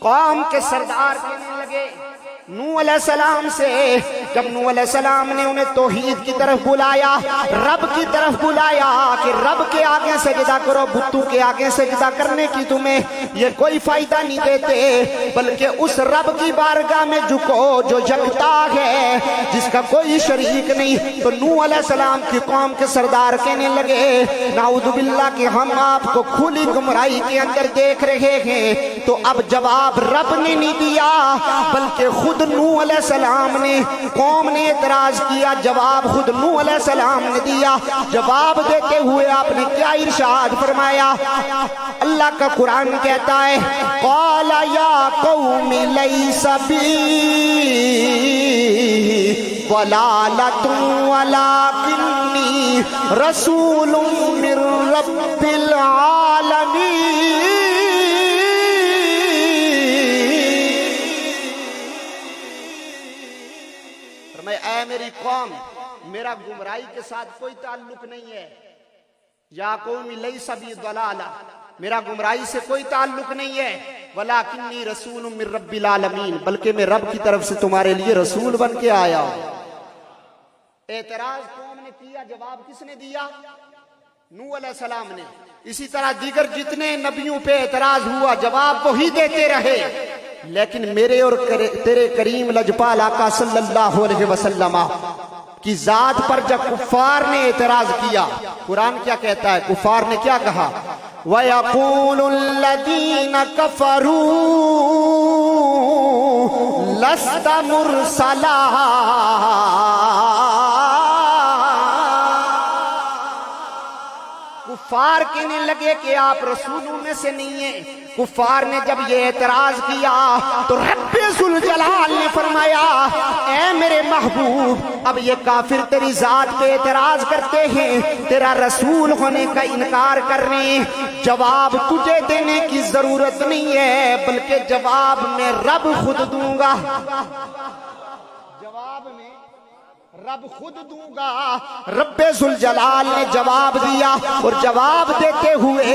قوم کے سردار کہنے لگے نوح علیہ السلام سے جب نوح علیہ السلام نے انہیں توحید کی طرف بلایا، رب کی طرف بلایا کہ رب کے آگے سجدہ کرو، بتوں کے آگے سجدہ کرنے کی تمہیں یہ کوئی فائدہ نہیں دیتے، بلکہ اس رب کی بارگاہ میں جھکو جو یکتا ہے، جس کا کوئی شریک نہیں۔ تو نوح علیہ السلام کی قوم کے سردار کہنے لگے نعوذ باللہ کہ ہم آپ کو کھلی گمراہی کے اندر دیکھ رہے ہیں۔ تو اب جواب رب نے نہیں دیا بلکہ خود نوح علیہ السلام نے، قوم نے اعتراض کیا، جواب خود نوح علیہ السلام نے دیا۔ جواب دیتے ہوئے آپ نے کیا ارشاد فرمایا؟ اللہ کا قرآن کہتا ہے قال یا قوم لیس بی ضلالۃ ولکنی رسول من رب العالمین۔ اے میری قوم، میرا گمراہی کے ساتھ کوئی تعلق نہیں ہے۔ یا قوم لیس بی ضلالہ، میرا گمراہی سے کوئی تعلق نہیں ہے، ولکنی رسول من رب العالمین، بلکہ میں رب کی طرف سے تمہارے لیے رسول بن کے آیا ہوں۔ اعتراض قوم نے کیا، جواب کس نے دیا؟ نوح علیہ السلام نے۔ اسی طرح دیگر جتنے نبیوں پہ اعتراض ہوا جواب وہی دیتے رہے، لیکن میرے اور تیرے کریم لجپال آقا صلی اللہ علیہ وسلم کی ذات پر جب کفار نے اعتراض کیا، قرآن کیا کہتا ہے؟ کفار نے کیا کہا؟ وَيَقُولُ الَّذِينَ كَفَرُوا لَسْتَ مُرْسَلًا، کفار کہنے لگے کہ آپ رسولوں میں سے نہیں ہیں۔ کفار نے جب یہ اعتراض کیا تو رب ذوالجلال نے فرمایا اے میرے محبوب، اب یہ کافر تیری ذات پہ اعتراض کرتے ہیں، تیرا رسول ہونے کا انکار کر رہے ہیں، جواب تجھے دینے کی ضرورت نہیں ہے بلکہ جواب میں رب خود دوں گا، جواب میں رب خود دوں گا۔ رب ذوالجلال نے جواب دیا اور جواب دیتے ہوئے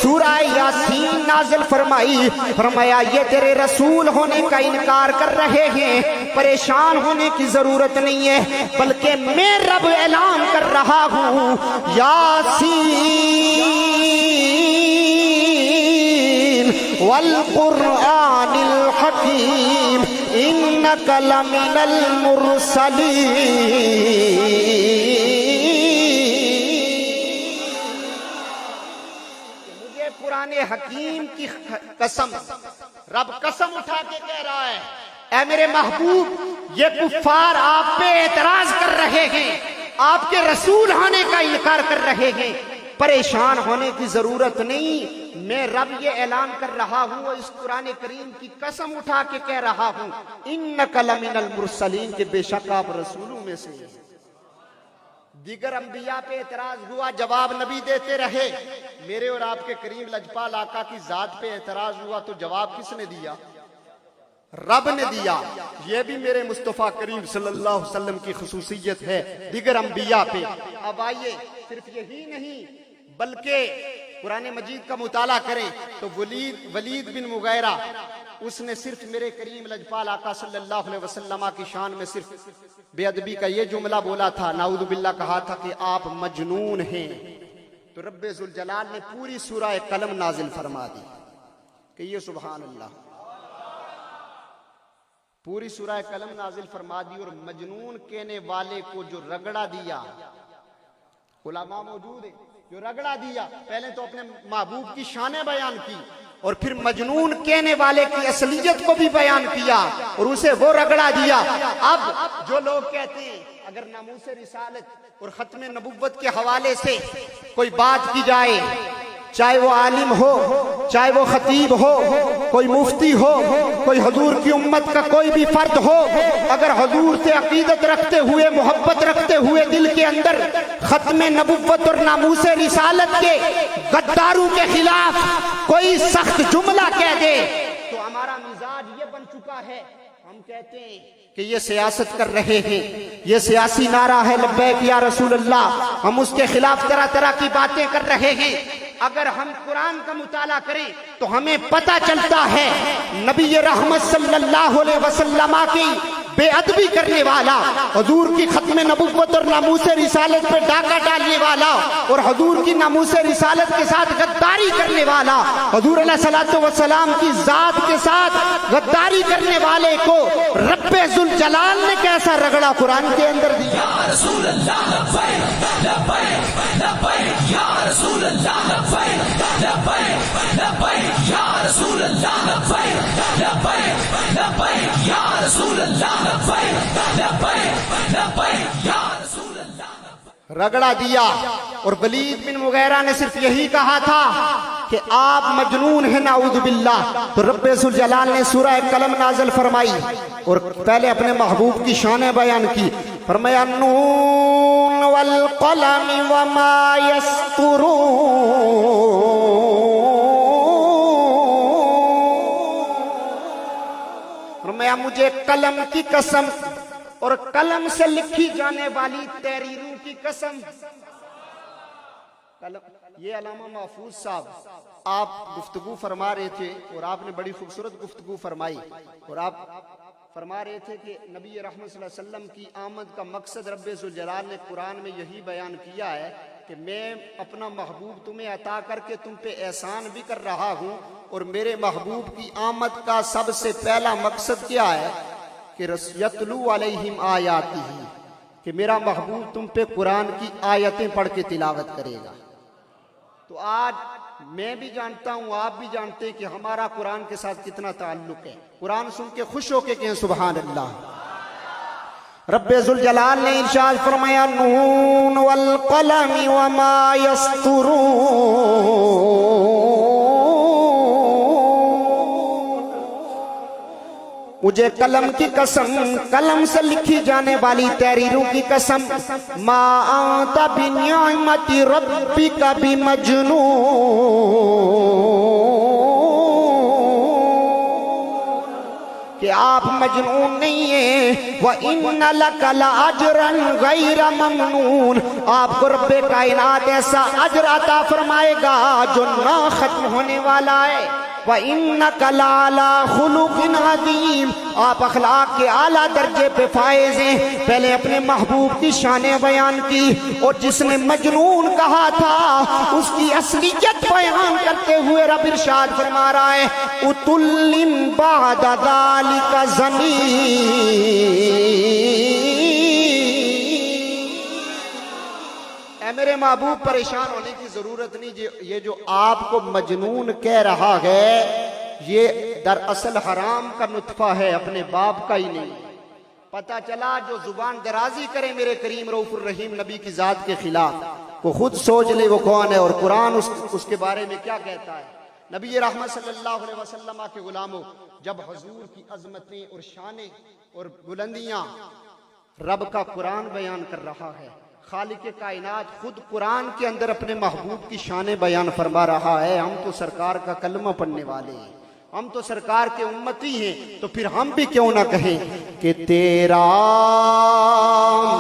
سورہ یاسین نازل فرمائی، فرمایا یہ تیرے رسول ہونے کا انکار کر رہے ہیں، پریشان ہونے کی ضرورت نہیں ہے بلکہ میں رب اعلان کر رہا ہوں یاسین والقرآن الحکیم انک لمن المرسلین۔ مجھے قرآن حکیم کی قسم، رب قسم اٹھا کے کہہ رہا ہے اے میرے محبوب، یہ کفار آپ پہ اعتراض کر رہے ہیں، آپ کے رسول ہونے کا انکار کر رہے ہیں، پریشان ہونے کی ضرورت نہیں، میں رب یہ اعلان کر رہا ہوں اور اس قرآن کریم کی قسم اٹھا کے کہہ رہا ہوں انک لمن المرسلین، کہ بے شک آپ رسولوں میں سے ہیں۔ دیگر انبیاء پہ اعتراض ہوا، جواب نبی دیتے رہے، میرے اور آپ کے کریم لجپال آقا کی ذات پہ اعتراض ہوا تو جواب کس نے دیا؟ رب نے دیا۔ یہ بھی میرے مصطفیٰ کریم صلی اللہ علیہ وسلم کی خصوصیت ہے دیگر انبیاء پہ۔ اب آئیے، صرف یہی نہیں بلکہ قرآن مجید کا مطالعہ کریں تو ولید بن مغیرہ، اس نے صرف میرے کریم لجپال آقا صلی اللہ علیہ وسلم کی شان میں صرف بے ادبی کا یہ جملہ بولا تھا، نعوذ باللہ کہا تھا کہ آپ مجنون ہیں، تو رب ذوالجلال نے پوری سورہ قلم نازل فرما دی کہ یہ سبحان اللہ، پوری سورہ قلم نازل فرما دی اور مجنون کہنے والے کو جو رگڑا دیا، علماء موجود ہیں، جو رگڑا دیا، پہلے تو اپنے محبوب کی شانیں بیان کی اور پھر مجنون کہنے والے کی اصلیت کو بھی بیان کیا اور اسے وہ رگڑا دیا۔ اب جو لوگ کہتے ہیں اگر ناموس رسالت اور ختم نبوت کے حوالے سے کوئی بات کی جائے، چاہے وہ عالم ہو، چاہے وہ خطیب ہو، کوئی مفتی ہو، کوئی حضور کی امت کا کوئی بھی فرد ہو، اگر حضور سے عقیدت رکھتے ہوئے، محبت رکھتے ہوئے دل کے اندر ختم نبوت اور ناموس رسالت کے غداروں کے خلاف کوئی سخت جملہ کہہ دے تو ہمارا مزاج یہ بن چکا ہے، ہم کہتے ہیں کہ یہ سیاست کر رہے ہیں، یہ سیاسی نعرہ ہے لبیک یا رسول اللہ، ہم اس کے خلاف طرح طرح کی باتیں کر رہے ہیں۔ اگر ہم قرآن کا مطالعہ کریں تو ہمیں پتہ چلتا ہے نبی رحمت صلی اللہ علیہ وسلم کی بے ادبی کرنے والا، حضور کی ختم نبوت اور ناموس رسالت پہ ڈاکہ ڈالنے والا اور حضور کی ناموس رسالت کے ساتھ غداری کرنے والا، حضور علیہ الصلوۃ والسلام کی ذات کے ساتھ غداری کرنے والے کو رب ذوالجلال نے کیسا رگڑا قرآن کے اندر دیا۔ یا رسول اللہ لبیک لبیک لبیک یا رسول اللہ لبیک لبیک لبیک یا رسول اللہ لبیک لبیک لبیک یا رسول اللہ لبیک لبیک لبیک یا رسول اللہ رگڑا دیا۔ اور ولید بن مغیرہ نے صرف یہی کہا تھا کہ آپ مجنون ہیں نعوذ باللہ، تو رب ذوالجلال نے سورہ قلم نازل فرمائی اور پہلے اپنے محبوب کی شان بیان کی، فرمایا نون والقلم وما یسطرون، فرمایا مجھے قلم کی قسم اور قلم سے لکھی جانے والی تحریروں کی قسم۔ یہ علامہ محفوظ صاحب آپ گفتگو فرما رہے تھے اور آپ نے بڑی خوبصورت گفتگو فرمائی، اور آپ فرما رہے تھے کہ نبی رحمت صلی اللہ علیہ وسلم کی آمد کا مقصد رب ذوالجلال نے قرآن میں یہی بیان کیا ہے کہ میں اپنا محبوب تمہیں عطا کر کے تم پہ احسان بھی کر رہا ہوں، اور میرے محبوب کی آمد کا سب سے پہلا مقصد کیا ہے کہ یتلو علیہم آیاتہ، کہ میرا محبوب تم پہ قرآن کی آیتیں پڑھ کے تلاوت کرے گا۔ تو آج میں بھی جانتا ہوں، آپ بھی جانتے ہیں کہ ہمارا قرآن کے ساتھ کتنا تعلق ہے۔ قرآن سن کے خوش ہو کے کہیں سبحان اللہ۔ رب ذوالجلال نے ارشاد فرمایا نون والقلم وما یسطرون، مجھے قلم کی قسم، قلم سے لکھی جانے والی تحریروں کی قسم، ما انت بنعمت ربک بمجنون، کہ آپ مجنون نہیں ہیں، وَإِنَّ لَكَ لَأَجْرًا غَيْرَ مَمْنُونَ، آپ کو رب کائنات ایسا اجر عطا فرمائے گا جو نہ ختم ہونے والا ہے۔ وَإِنَّكَ لَعَلَىٰ خُلُقٍ عَظِيمٍ، آپ اخلاق کے اعلیٰ درجے پہ فائز ہیں۔ پہلے اپنے محبوب کی شانیں بیان کی، اور جس نے مجنون کہا تھا اس کی اصلیت بیان کرتے ہوئے رب ارشاد فرما رہا ہے اُتُلٍ بَعْدَ ذَلِكَ زَنِيمٍ۔ اے میرے محبوب پریشان ہونے کی ضرورت نہیں، یہ جو آپ کو مجنون کہہ رہا ہے یہ دراصل حرام کا نطفہ ہے، اپنے باپ کا ہی نہیں۔ پتہ چلا جو زبان درازی کرے میرے کریم رؤوف الرحیم نبی کی ذات کے خلاف، وہ خود سوچ لے وہ کون ہے، اور قرآن اس کے بارے میں کیا کہتا ہے۔ نبی رحمت صلی اللہ علیہ وسلم کے غلاموں، جب حضور کی عظمتیں اور شانیں اور بلندیاں رب کا قرآن بیان کر رہا ہے، خالق کائنات خود قرآن کے اندر اپنے محبوب کی شانیں بیان فرما رہا ہے، ہم تو سرکار کا کلمہ پڑھنے والے ہیں، ہم تو سرکار کے امتی ہیں، تو پھر ہم بھی کیوں نہ کہیں کہ تیرا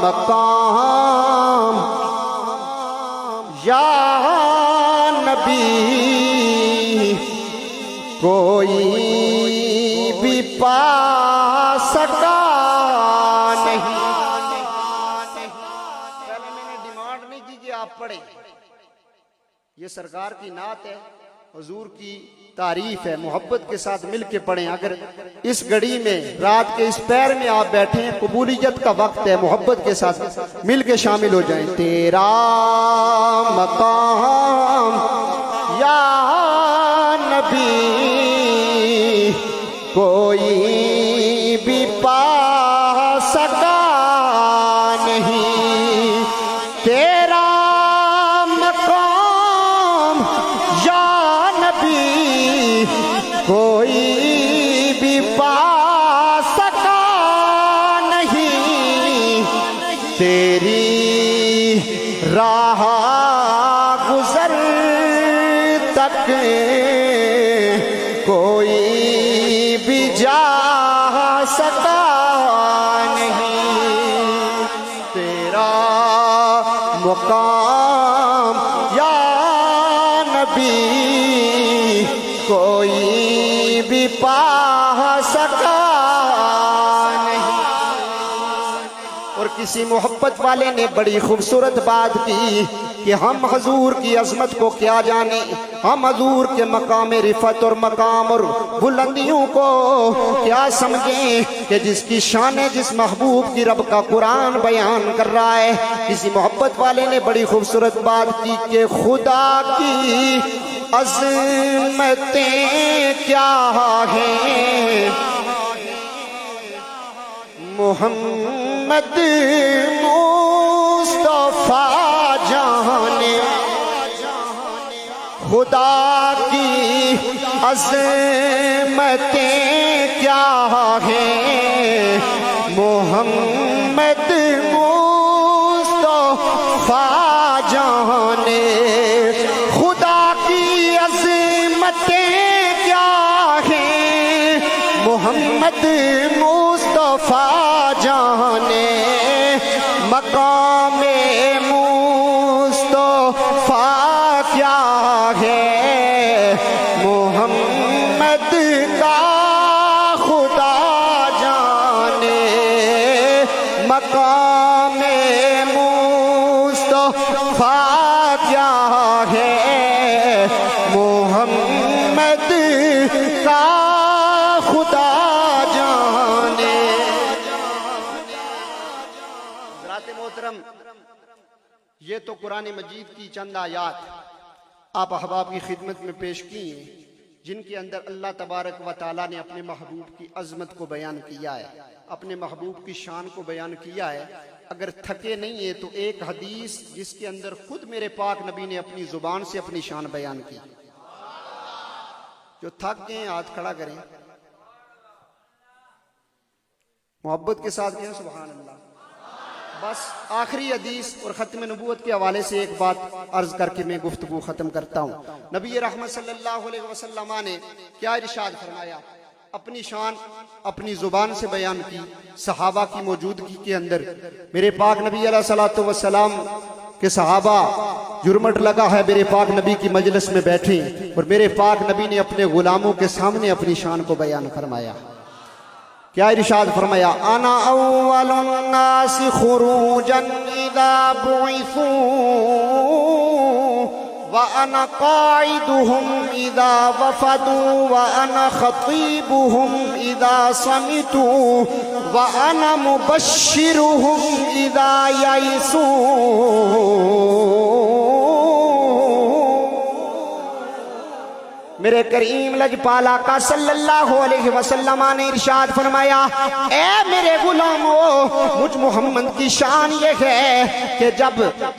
مقام یا نبی کوئی بھی پا سکا نہیں۔ آپ پڑھیں، یہ سرکار کی نعت ہے، حضور کی تعریف ہے، محبت کے ساتھ مل کے پڑھیں۔ اگر اس گھڑی میں رات کے اس پیر میں آپ بیٹھے ہیں، قبولیت کا وقت ہے، محبت کے ساتھ مل کے شامل ہو جائیں۔ تیرا مقام یا نبی کوئی بھی پا سکا نہیں، تیرا کوئی بھی پا سکا نہیں، تیری راہ گزر تک کوئی بھی جا سکا نہیں، تیرا مقام یا نبی کوئی بھی پا سکا نہیں۔ کسی محبت والے نے بڑی خوبصورت بات کی کہ ہم حضور کی عظمت کو کیا جانیں، ہم حضور کے مقام رفعت اور مقام اور بلندیوں کو کیا سمجھیں کہ جس کی شان جس محبوب کی رب کا قرآن بیان کر رہا ہے۔ کسی محبت والے نے بڑی خوبصورت بات کی کہ خدا کی عظمتیں کیا ہیں محمد مصطفیٰ جانے، خدا کی عظمتیں کیا ہیں محمد مصطفیٰ جانے، خدا کی عظمتیں کیا ہیں محمد مصطفیٰ جانے، مقام مصطفیٰ کیا ہے محمد کا خدا جانے، مقام مصطفیٰ کیا ہے محمد کا خدا جانے۔ حضرات محترم، یہ تو قرآن مجید کی چند آیات آپ احباب کی خدمت میں پیش کی ہیں جن کے اندر اللہ تبارک و تعالیٰ نے اپنے محبوب کی عظمت کو بیان کیا ہے، اپنے محبوب کی شان کو بیان کیا ہے۔ اگر تھکے نہیں ہیں تو ایک حدیث جس کے اندر خود میرے پاک نبی نے اپنی زبان سے اپنی شان بیان کی، جو تھک گئے ہیں ہاتھ کھڑا کریں، محبت کے ساتھ کہیں سبحان اللہ۔ بس آخری حدیث اور ختم نبوت کے حوالے سے ایک بات عرض کر کے میں گفتگو ختم کرتا ہوں۔ نبی رحمت صلی اللہ علیہ وسلم نے کیا ارشاد فرمایا، اپنی شان اپنی زبان سے بیان کی، صحابہ کی موجودگی کے اندر میرے پاک نبی علیہ الصلوۃ والسلام کے صحابہ جرمٹ لگا ہے میرے پاک نبی کی مجلس میں بیٹھے اور میرے پاک نبی نے اپنے غلاموں کے سامنے اپنی شان کو بیان فرمایا۔ کیا ارشاد فرمایا، انا اول الناس خروجا اذا بعثوا وانا قائدهم اذا وفدوا وانا خطيبهم اذا صمتوا وانا مبشرهم اذا يئسوا۔ میرے کریم لجپالا کا صلی اللہ علیہ وسلم نے ارشاد فرمایا، اے میرے غلاموں، مجھ محمد کی شان یہ ہے کہ جب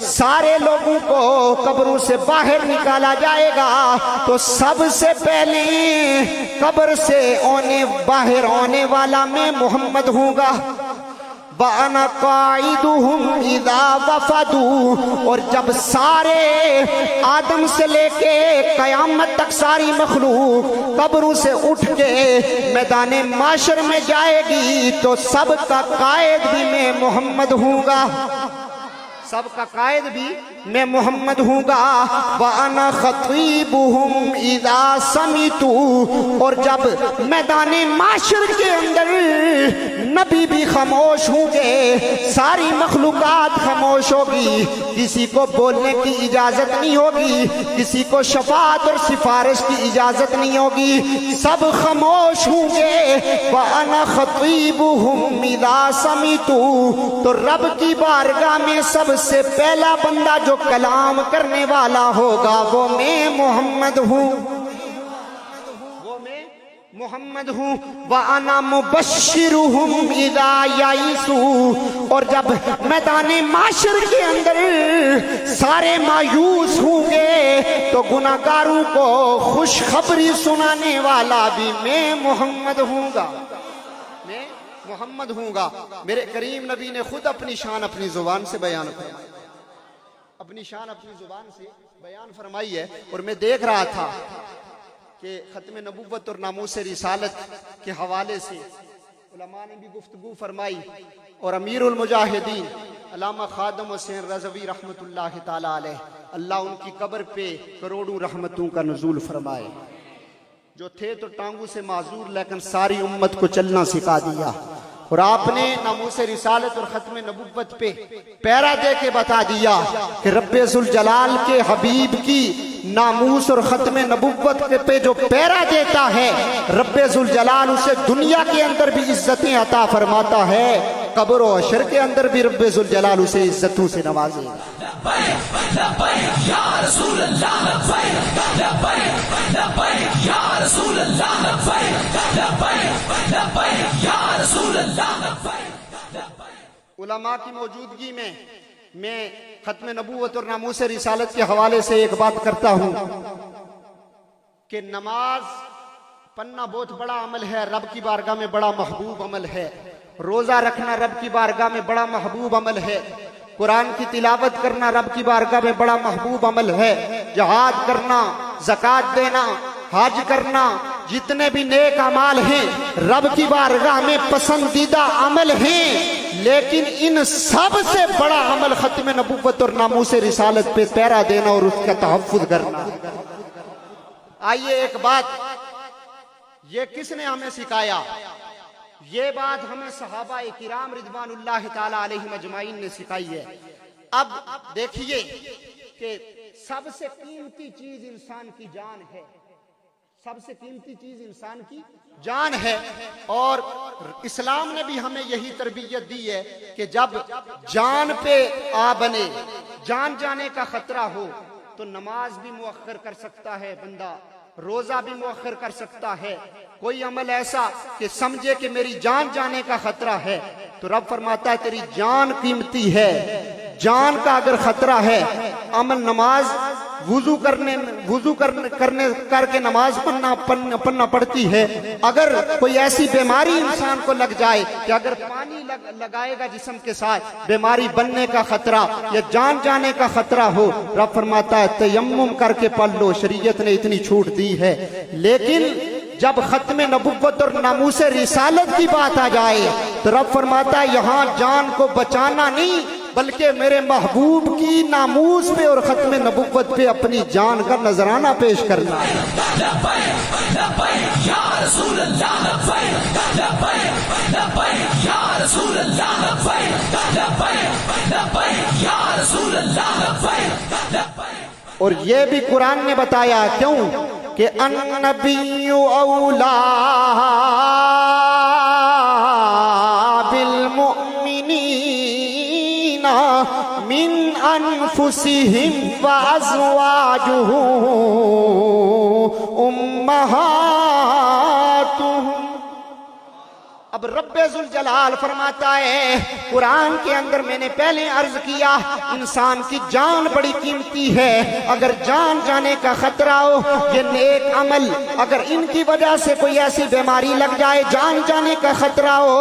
سارے لوگوں کو قبروں سے باہر نکالا جائے گا تو سب سے پہلے قبر سے باہر ہونے والا میں محمد ہوں گا۔ وَأَنَا قَائِدُهُمْ إِذَا وَفَدُوا، اور جب سارے آدم سے لے کے قیامت تک ساری مخلوق قبروں سے اٹھ کے میدان معاشر میں جائے گی تو سب کا قائد بھی میں محمد ہوں گا، سب کا قائد بھی میں محمد ہوں گا۔ وَأَنَا خَطِيبُهُمْ إِذَا سَمِتُوا، اور جب میدان معاشر کے اندر نبی بھی خاموش ہوں گے، ساری مخلوقات خاموش ہوگی، کسی کو بولنے کی اجازت نہیں ہوگی، کسی کو شفاعت اور سفارش کی اجازت نہیں ہوگی، سب خاموش ہوں گے۔ وَأَنَا خَطِيبُهُمْ إِذَا سَمِتُوا، تو رب کی بارگاہ میں سب سے پہلا بندہ جو کلام کرنے والا ہوگا وہ میں محمد ہوں، وہ میں محمد ہوں۔ وَأَنَا مُبَشِّرُهُمْ إِذَا يَئِسُوا، اور جب میدان معاشر کے اندر سارے مایوس ہوں گے تو گناہگاروں کو خوشخبری سنانے والا بھی میں محمد ہوں گا، میں محمد ہوں گا۔ میرے کریم نبی نے خود اپنی شان اپنی زبان سے بیان فرمائی، اپنی شان اپنی زبان سے بیان فرمائی ہے۔ اور میں دیکھ رہا تھا کہ ختم نبوت اور ناموس رسالت کے حوالے سے علماء نے بھی گفتگو فرمائی، اور امیر المجاہدین علامہ خادم حسین رضوی رحمۃ اللہ تعالی علیہ، اللہ ان کی قبر پہ کروڑوں رحمتوں کا نزول فرمائے، جو تھے تو ٹانگوں سے معذور لیکن ساری امت کو چلنا سکھا دیا۔ اور آپ نے ناموس رسالت اور ختم نبوت پہ پیرا دے کے بتا دیا کہ رب ذوالجلال کے حبیب کی ناموس اور ختم نبوت پہ جو پیرا دیتا ہے رب ذوالجلال اسے دنیا کے اندر بھی عزتیں عطا فرماتا ہے، قبر و حشر کے اندر بھی رب ذوالجلال اسے عزتوں سے نوازے گا۔ لبیک لبیک یا رسول اللہ لبیک لبیک لبیک یا رسول اللہ لبیک لبیک لبیک یا رسول اللہ لبیک۔ علماء کی موجودگی میں ختم نبوت اور ناموس رسالت کے حوالے سے ایک بات کرتا ہوں کہ نماز پڑھنا بہت بڑا عمل ہے، رب کی بارگاہ میں بڑا محبوب عمل ہے، روزہ رکھنا رب کی بارگاہ میں بڑا محبوب عمل ہے، قرآن کی تلاوت کرنا رب کی بارگاہ میں بڑا محبوب عمل ہے، جہاد کرنا، زکوٰۃ دینا، حج کرنا، جتنے بھی نیک اعمال ہیں رب کی بارگاہ میں پسندیدہ عمل ہیں، لیکن ان سب سے بڑا عمل ختم نبوت اور ناموس رسالت پہ پیرا دینا اور اس کا تحفظ کرنا۔ آئیے ایک بات، یہ کس نے ہمیں سکھایا؟ یہ بات ہمیں صحابہ کرام رضوان اللہ تعالی علیہم اجمعین نے سکھائی ہے۔ اب دیکھیے کہ سب سے قیمتی چیز انسان کی جان ہے، سب سے قیمتی چیز انسان کی جان ہے، اور اسلام نے بھی ہمیں یہی تربیت دی ہے کہ جب جان پہ آ بنے، جان جانے کا خطرہ ہو تو نماز بھی مؤخر کر سکتا ہے بندہ، روزہ بھی مؤخر کر سکتا ہے، کوئی عمل ایسا کہ سمجھے کہ میری جان جانے کا خطرہ ہے تو رب فرماتا ہے تیری جان قیمتی ہے، جان کا اگر خطرہ ہے عمل نماز وضو کر کے نماز پڑھنا پڑتی ہے۔ اگر کوئی ایسی بیماری انسان کو لگ جائے کہ اگر پانی لگائے گا جسم کے ساتھ بیماری بننے کا خطرہ یا جان جانے کا خطرہ ہو، رب فرماتا ہے تیمم کر کے پڑھ لو، شریعت نے اتنی چھوٹ دی ہے۔ لیکن جب ختم نبوت اور ناموس رسالت کی بات آ جائے تو رب فرماتا ہے یہاں جان کو بچانا نہیں بلکہ میرے محبوب کی ناموس پہ اور ختم نبوت پہ اپنی جان کا نذرانہ پیش کرنا ہے۔ لبیک لبیک یا رسول اللہ لبیک لبیک لبیک یا رسول اللہ لبیک لبیک لبیک یا رسول اللہ لبیک لبیک۔ اور یہ بھی قرآن نے بتایا، کیوں کہ النبی اولا بالمؤمنین من انفسهم وازواجه امہاتهم۔ اب رب ذوالجلال فرماتا ہے قرآن کے اندر میں نے پہلے عرض کیا انسان کی جان بڑی قیمتی ہے، اگر جان جانے کا خطرہ ہو یہ نیک عمل اگر ان کی وجہ سے کوئی ایسی بیماری لگ جائے جان جانے کا خطرہ ہو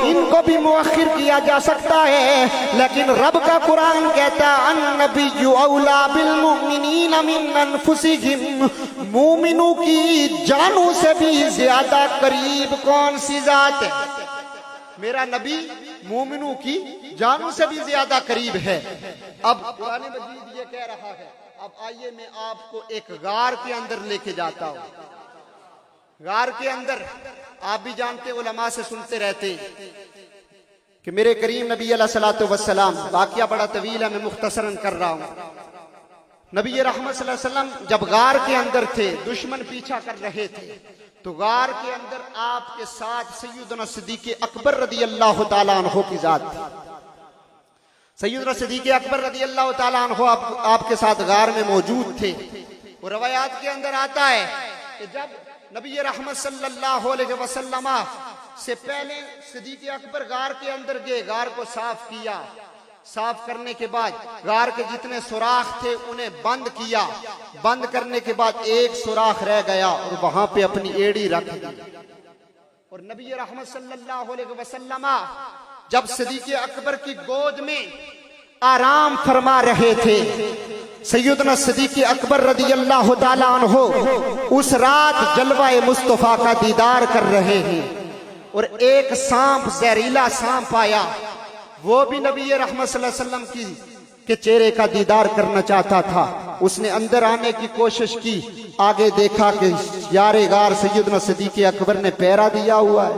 ان کو بھی مؤخر کیا جا سکتا ہے، لیکن رب کا قرآن کہتا النبی اولا بالمؤمنین من انفسہم، مومنوں کی جانوں سے بھی زیادہ قریب کون سی ذات ہے؟ میرا نبی مومنوں کی جانوں سے بھی زیادہ قریب ہے۔ اب قرآن مجید یہ کہہ رہا ہے، اب آئیے میں آپ کو ایک غار کے اندر لے کے جاتا ہوں۔ غار کے اندر آپ بھی جانتے علماء سے سنتے رہتے کہ میرے کریم نبی علیہ الصلوۃ والسلام، واقعہ بڑا طویل ہے میں مختصراً کر رہا ہوں، نبی رحمت صلی اللہ علیہ وسلم جب غار کے اندر تھے دشمن پیچھا کر رہے تھے تو غار کے اندر آپ کے ساتھ سیدنا صدیق اکبر رضی اللہ تعالیٰ عنہ کی ذات تھی۔ سیدنا صدیق اکبر رضی اللہ تعالیٰ عنہ آپ کے ساتھ غار میں موجود تھے۔ اور روایات کے اندر آتا ہے کہ جب نبی رحمت صلی اللہ علیہ وسلم سے پہلے صدیق اکبر غار کے اندر گئے، غار کو صاف کیا، صاف کرنے کے بعد غار کے جتنے سوراخ تھے انہیں بند کیا، بند کرنے کے بعد ایک سوراخ رہ گیا اور وہاں پہ اپنی ایڑی رکھ دی۔ اور نبی رحمت صلی اللہ علیہ وسلم جب صدیق اکبر کی گود میں آرام فرما رہے تھے، سیدنا صدیق اکبر رضی اللہ تعالیٰ عنہ اس رات جلوہ مصطفیٰ کا دیدار کر رہے ہیں اور ایک سانپ زہریلا سانپ آیا، وہ بھی نبی رحمت صلی اللہ علیہ وسلم کے چہرے کا دیدار کرنا چاہتا تھا۔ اس نے اندر آنے کی کوشش کی، آگے دیکھا کہ یار غار سیدنا صدیق اکبر نے پیرا دیا ہوا ہے،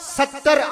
70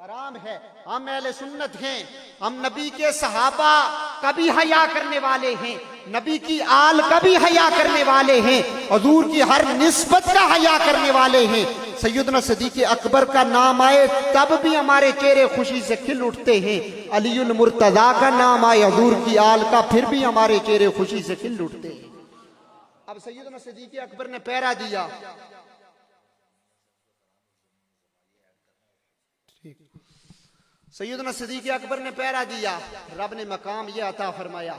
حرام ہے. ہم اہل سنت ہیں, ہم نبی کے صحابہ کا بھی حیا کرنے والے ہیں, نبی کی آل کا بھی حیا کرنے والے ہیں, حضور کی ہر نسبت کا حیا کرنے والے ہیں. سیدنا صدیق اکبر کا نام آئے تب بھی ہمارے چہرے خوشی سے کھل اٹھتے ہیں. علی المرتضیٰ کا نام آئے حضور کی آل کا, پھر بھی ہمارے چہرے خوشی سے کھل اٹھتے ہیں. اب سیدنا صدیق اکبر نے پہرا دیا. سیدنا صدیق اکبر نے پہرا دیا, رب نے مقام یہ عطا فرمایا.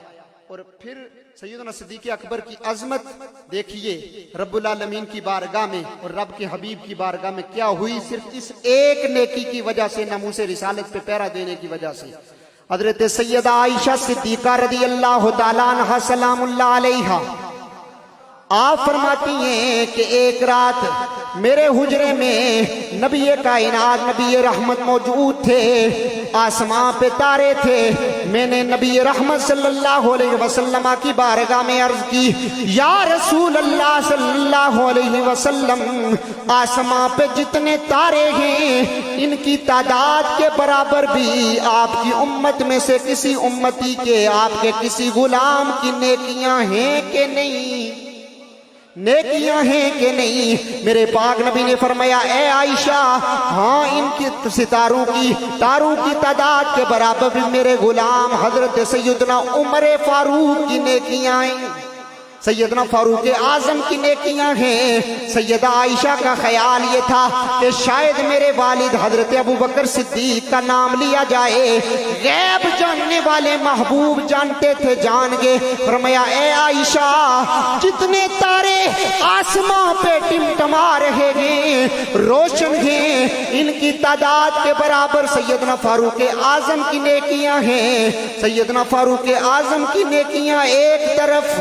اور پھر سیدنا صدیق اکبر کی عظمت دیکھیے رب العالمین کی بارگاہ میں اور رب کے حبیب کی بارگاہ میں کیا ہوئی, صرف اس ایک نیکی کی وجہ سے, ناموس رسالت پہ پہرا دینے کی وجہ سے. حضرت سیدہ عائشہ صدیقہ رضی اللہ تعالیٰ عنہا سلام اللہ علیہا آپ فرماتی ہیں کہ ایک رات میرے حجرے میں نبی کائنات نبی رحمت موجود تھے, آسمان پہ تارے تھے. میں نے نبی رحمت صلی اللہ علیہ وسلم کی بارگاہ میں عرض کی, یا رسول اللہ صلی اللہ علیہ وسلم, آسمان پہ جتنے تارے ہیں ان کی تعداد کے برابر بھی آپ کی امت میں سے کسی امتی کے, آپ کے کسی غلام کی نیکیاں ہیں کہ نہیں, نیکیاں ہیں کہ نہیں؟ میرے پاک نبی نے فرمایا, اے عائشہ ہاں, ان کی ستاروں کی تاروں کی تعداد کے برابر بھی میرے غلام حضرت سیدنا عمر فاروق کی نیکیاں ہیں, سیدنا فاروق اعظم کی نیکیاں ہیں. سیدہ عائشہ کا خیال یہ تھا کہ شاید میرے والد حضرت ابو بکر صدیق کا نام لیا جائے, غیب جاننے والے محبوب جانتے تھے, جان گے. فرمایا, اے عائشہ جتنے تارے آسمان پہ ٹمٹما رہے ہیں, روشن ہیں, ان کی تعداد کے برابر سیدنا فاروق اعظم کی نیکیاں ہیں. سیدنا فاروق اعظم کی نیکیاں ایک طرف,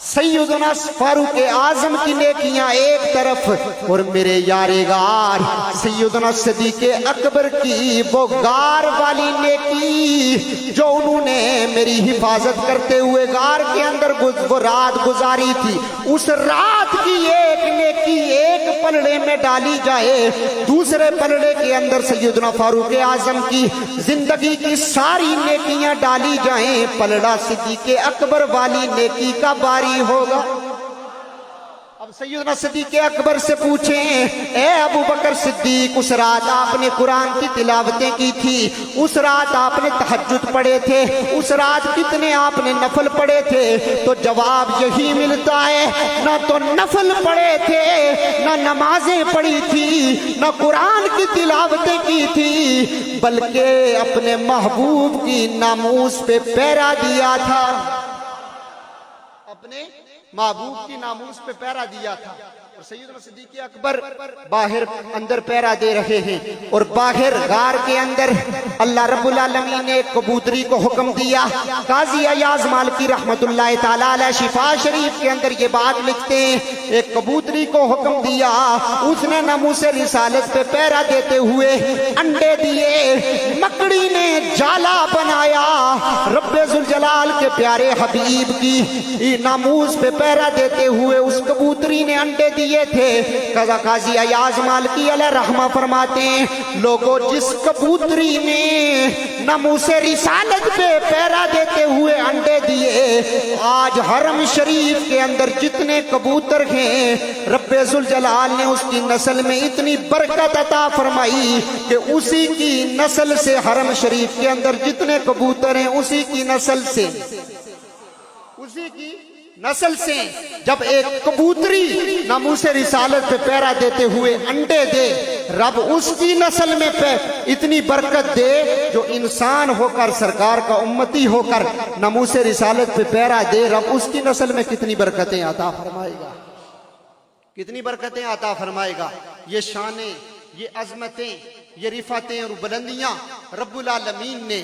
سیدنا فاروق اعظم کی نیکیاں ایک طرف, اور میرے یار غار سیدنا صدیق اکبر کی وہ غار والی نیکی جو انہوں نے میری حفاظت کرتے ہوئے غار کے اندر وہ رات گزاری تھی, اس رات کی ایک نیکی ایک پلڑے میں ڈالی جائے, دوسرے پلڑے کے اندر سیدنا فاروق اعظم کی زندگی کی ساری نیکیاں ڈالی جائیں, پلڑا صدیق اکبر والی نیکی کا باری ہوگا. اب سیدنا صدیق اکبر سے پوچھیں, اے ابو بکر صدیق, اس رات آپ نے قرآن کی تلاوتیں کی تھی, اس رات آپ نے تہجد پڑھے تھے, اس رات کتنے آپ نے نفل پڑھے تھے؟ تو جواب یہی ملتا ہے, نہ تو نفل پڑھے تھے, نہ نمازیں پڑھی تھی, نہ قرآن کی تلاوتیں کی تھی, بلکہ اپنے محبوب کی ناموس پہ پہرا دیا تھا, اپنے محبوب کی ناموس پہ پہرا دیا تھا. اور سیدنا صدیق اکبر باہر اندر پہرا دے رہے ہیں, اور باہر غار کے اندر اللہ رب العالمین نے ایک کبوتری کو حکم دیا. قاضی ایاز مالکی رحمت اللہ تعالیٰ علیہ شفا شریف کے اندر یہ بات لکھتے ہیں, ایک کبوتری کو حکم دیا, اس نے ناموس رسالت پہ پہرا دیتے ہوئے انڈے دیے, مکڑی نے جالا بنایا, رب ذوالجلال کے پیارے حبیب کی ناموس پہ پہرا دیتے ہوئے اس کبوتری نے انڈے دیے تھے. قاضی ایاز مالکی علیہ رحمہ فرماتے ہیں, لوگوں جس کبوتری نے ناموس رسالت پہ پہرا دیتے ہوئے انڈے دیے, آج حرم شریف کے اندر جتنے کبوتر ہیں رب ذوالجلال نے اس کی نسل میں اتنی برکت عطا فرمائی کہ اسی کی نسل سے, حرم شریف کے اندر جتنے کبوتر ہیں اسی کی نسل سے, اسی کی نسل سے جب ایک کبوتری ناموس رسالت پہ پہرا دیتے ہوئے انڈے دے, رب اس کی نسل میں اتنی برکت دے جو انسان ہو کر, سرکار کا امتی ہو کر ناموس رسالت پہ پہرا دے, رب اس کی نسل میں کتنی برکتیں عطا فرمائے گا, کتنی برکتیں عطا فرمائے گا. یہ شانیں, یہ عظمتیں, یہ رفعتیں اور بلندیاں رب العالمین نے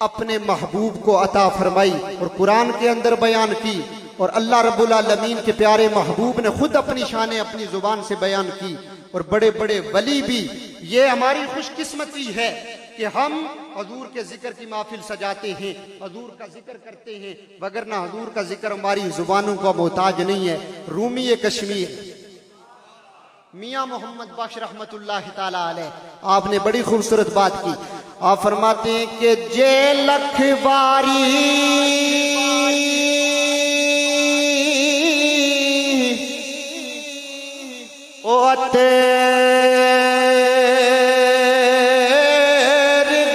اپنے محبوب کو عطا فرمائی اور قرآن کے اندر بیان کی, اور اللہ رب العالمین کے پیارے محبوب نے خود اپنی شانیں اپنی زبان سے بیان کی. اور بڑے بڑے ولی بھی, یہ ہماری خوش قسمتی ہے کہ ہم حضور کے ذکر کی محفل سجاتے ہیں, حضور کا ذکر کرتے ہیں, وگرنہ حضور کا ذکر ہماری زبانوں کا محتاج نہیں ہے. رومی کشمیر, میاں محمد بخش رحمت اللہ تعالی علیہ، آپ نے بڑی خوبصورت بات کی. آپ فرماتے ہیں کہ جے لکھ باری او اتر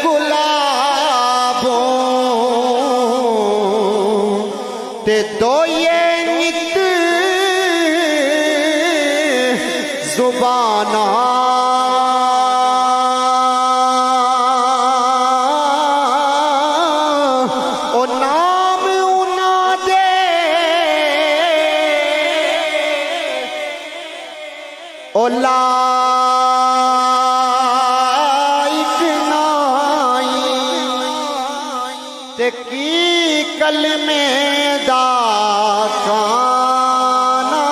گلابوں تے دو یہ نت زبانہ او نام انا دے او لائق نائی تے کی کلمے دا کانا.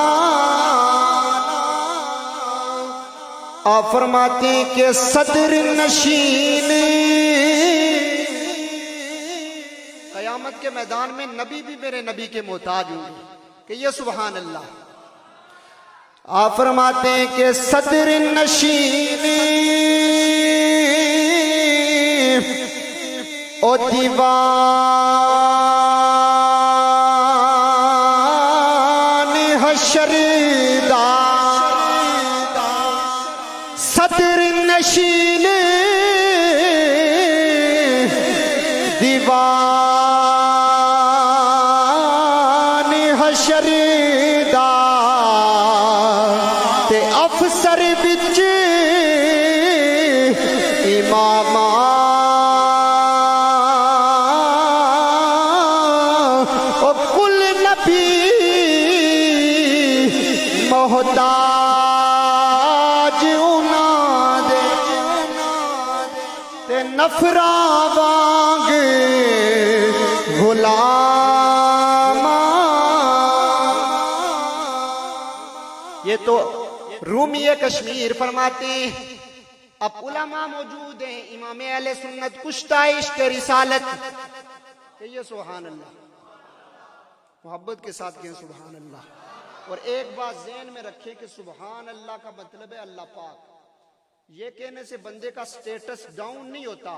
آپ فرماتے ہیں کہ صدر نشین قیامت کے میدان میں نبی بھی میرے نبی کے محتاج ہوں گے. کہ یہ سبحان اللہ. آپ فرماتے ہیں کہ صدر نشین او دیوان حشر دا صدر نشین دیوان حشر دا تے افسر بچ امام او کل نبی محتاج انا دے تے نفراں وانگ غلام. یہ تو رومی کشمیر فرماتے ہیں. اب علماء موجود ہیں امام اہل سنت کشتہ عشق رسالت. کہ یہ سبحان اللہ. محبت کے ساتھ کہیں سبحان اللہ. اور ایک بات ذہن میں رکھیں کہ سبحان اللہ کا مطلب ہے اللہ پاک. یہ کہنے سے بندے کا سٹیٹس ڈاؤن نہیں ہوتا،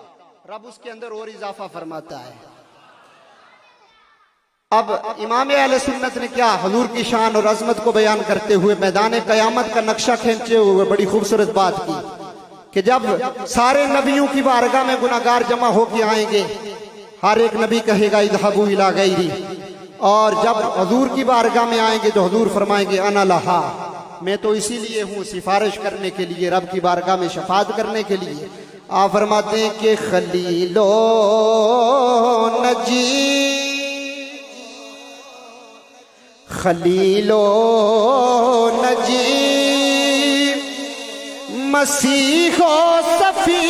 رب اس کے اندر اور اضافہ فرماتا ہے. اب امام اہل سنت نے کیا حضور کی شان اور عظمت کو بیان کرتے ہوئے میدان قیامت کا نقشہ کھینچے ہوئے بڑی خوبصورت بات کی کہ جب سارے نبیوں کی بارگاہ میں گناہگار جمع ہو کے آئیں گے، ہر ایک نبی کہے گا اذهبوا الی غیری. اور جب حضور کی بارگاہ میں آئیں گے تو حضور فرمائیں گے انا لہا، میں تو اسی لیے ہوں، سفارش کرنے کے لیے، رب کی بارگاہ میں شفاعت کرنے کے لیے. آپ فرماتے ہیں کہ خلیل و نجی خلیل و نجی مسیح و صفی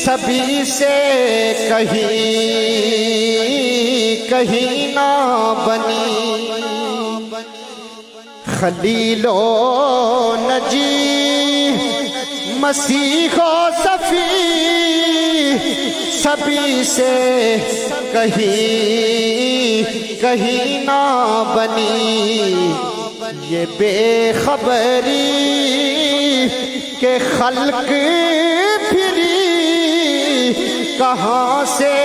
سبھی سے کہیں نہ بنی. خلیل و نجی مسیح و صفی سبھی سے کہیں نہ بنی. یہ بے خبری کہ خلق پھری کہاں سے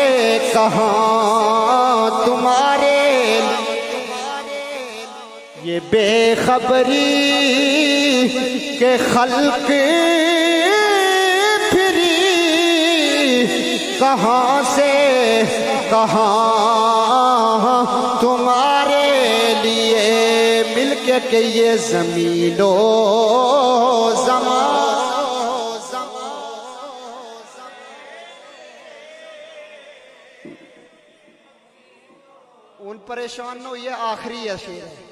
کہاں تمہارے. یہ بے خبری کہ خلق پھری کہاں سے کہاں تمہارے لیے مل کے کہ یہ زمین و زمان. ان پریشان نہ ہو، یہ آخری شعر ہے،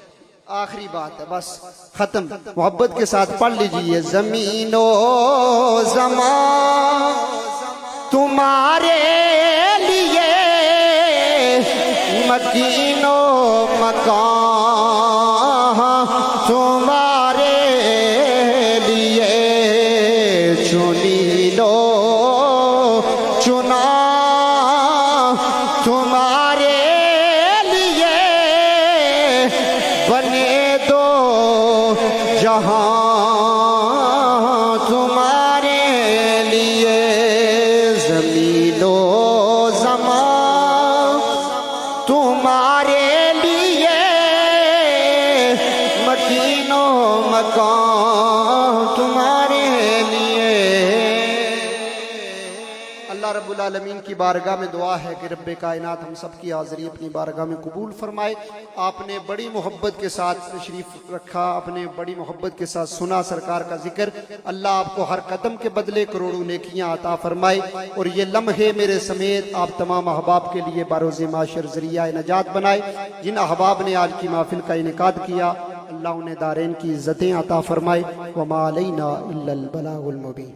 آخری بات ہے، بس ختم. محبت کے ساتھ پڑھ لیجئے. زمین و زمان تمہارے لیے مکین و مکان تمہارے لیے چنی لو چنا تمہارے لیے بنے دو جہاں تمہارے لیے زمین و زمان تمہارے لیے مکین و مکان تمہارے لیے اللہ رب العالمین کی بارگاہ میں دعا ہے کہ رب کائنات ہم سب کی حاضری اپنی بارگاہ میں قبول فرمائے۔ آپ نے بڑی محبت کے ساتھ تشریف رکھا، آپ نے بڑی محبت کے ساتھ سنا سرکار کا ذکر۔ اللہ آپ کو ہر قدم کے بدلے کروڑوں نیکیاں عطا فرمائے، اور یہ لمحے میرے سمیت آپ تمام احباب کے لیے بروز معاشر ذریعہ نجات بنائے۔ جن احباب نے آج کی محفل کا انعقاد کیا اللہ انہیں دارین کی عزتیں عطا فرمائے۔ وما علینا الا البلاغ المبین۔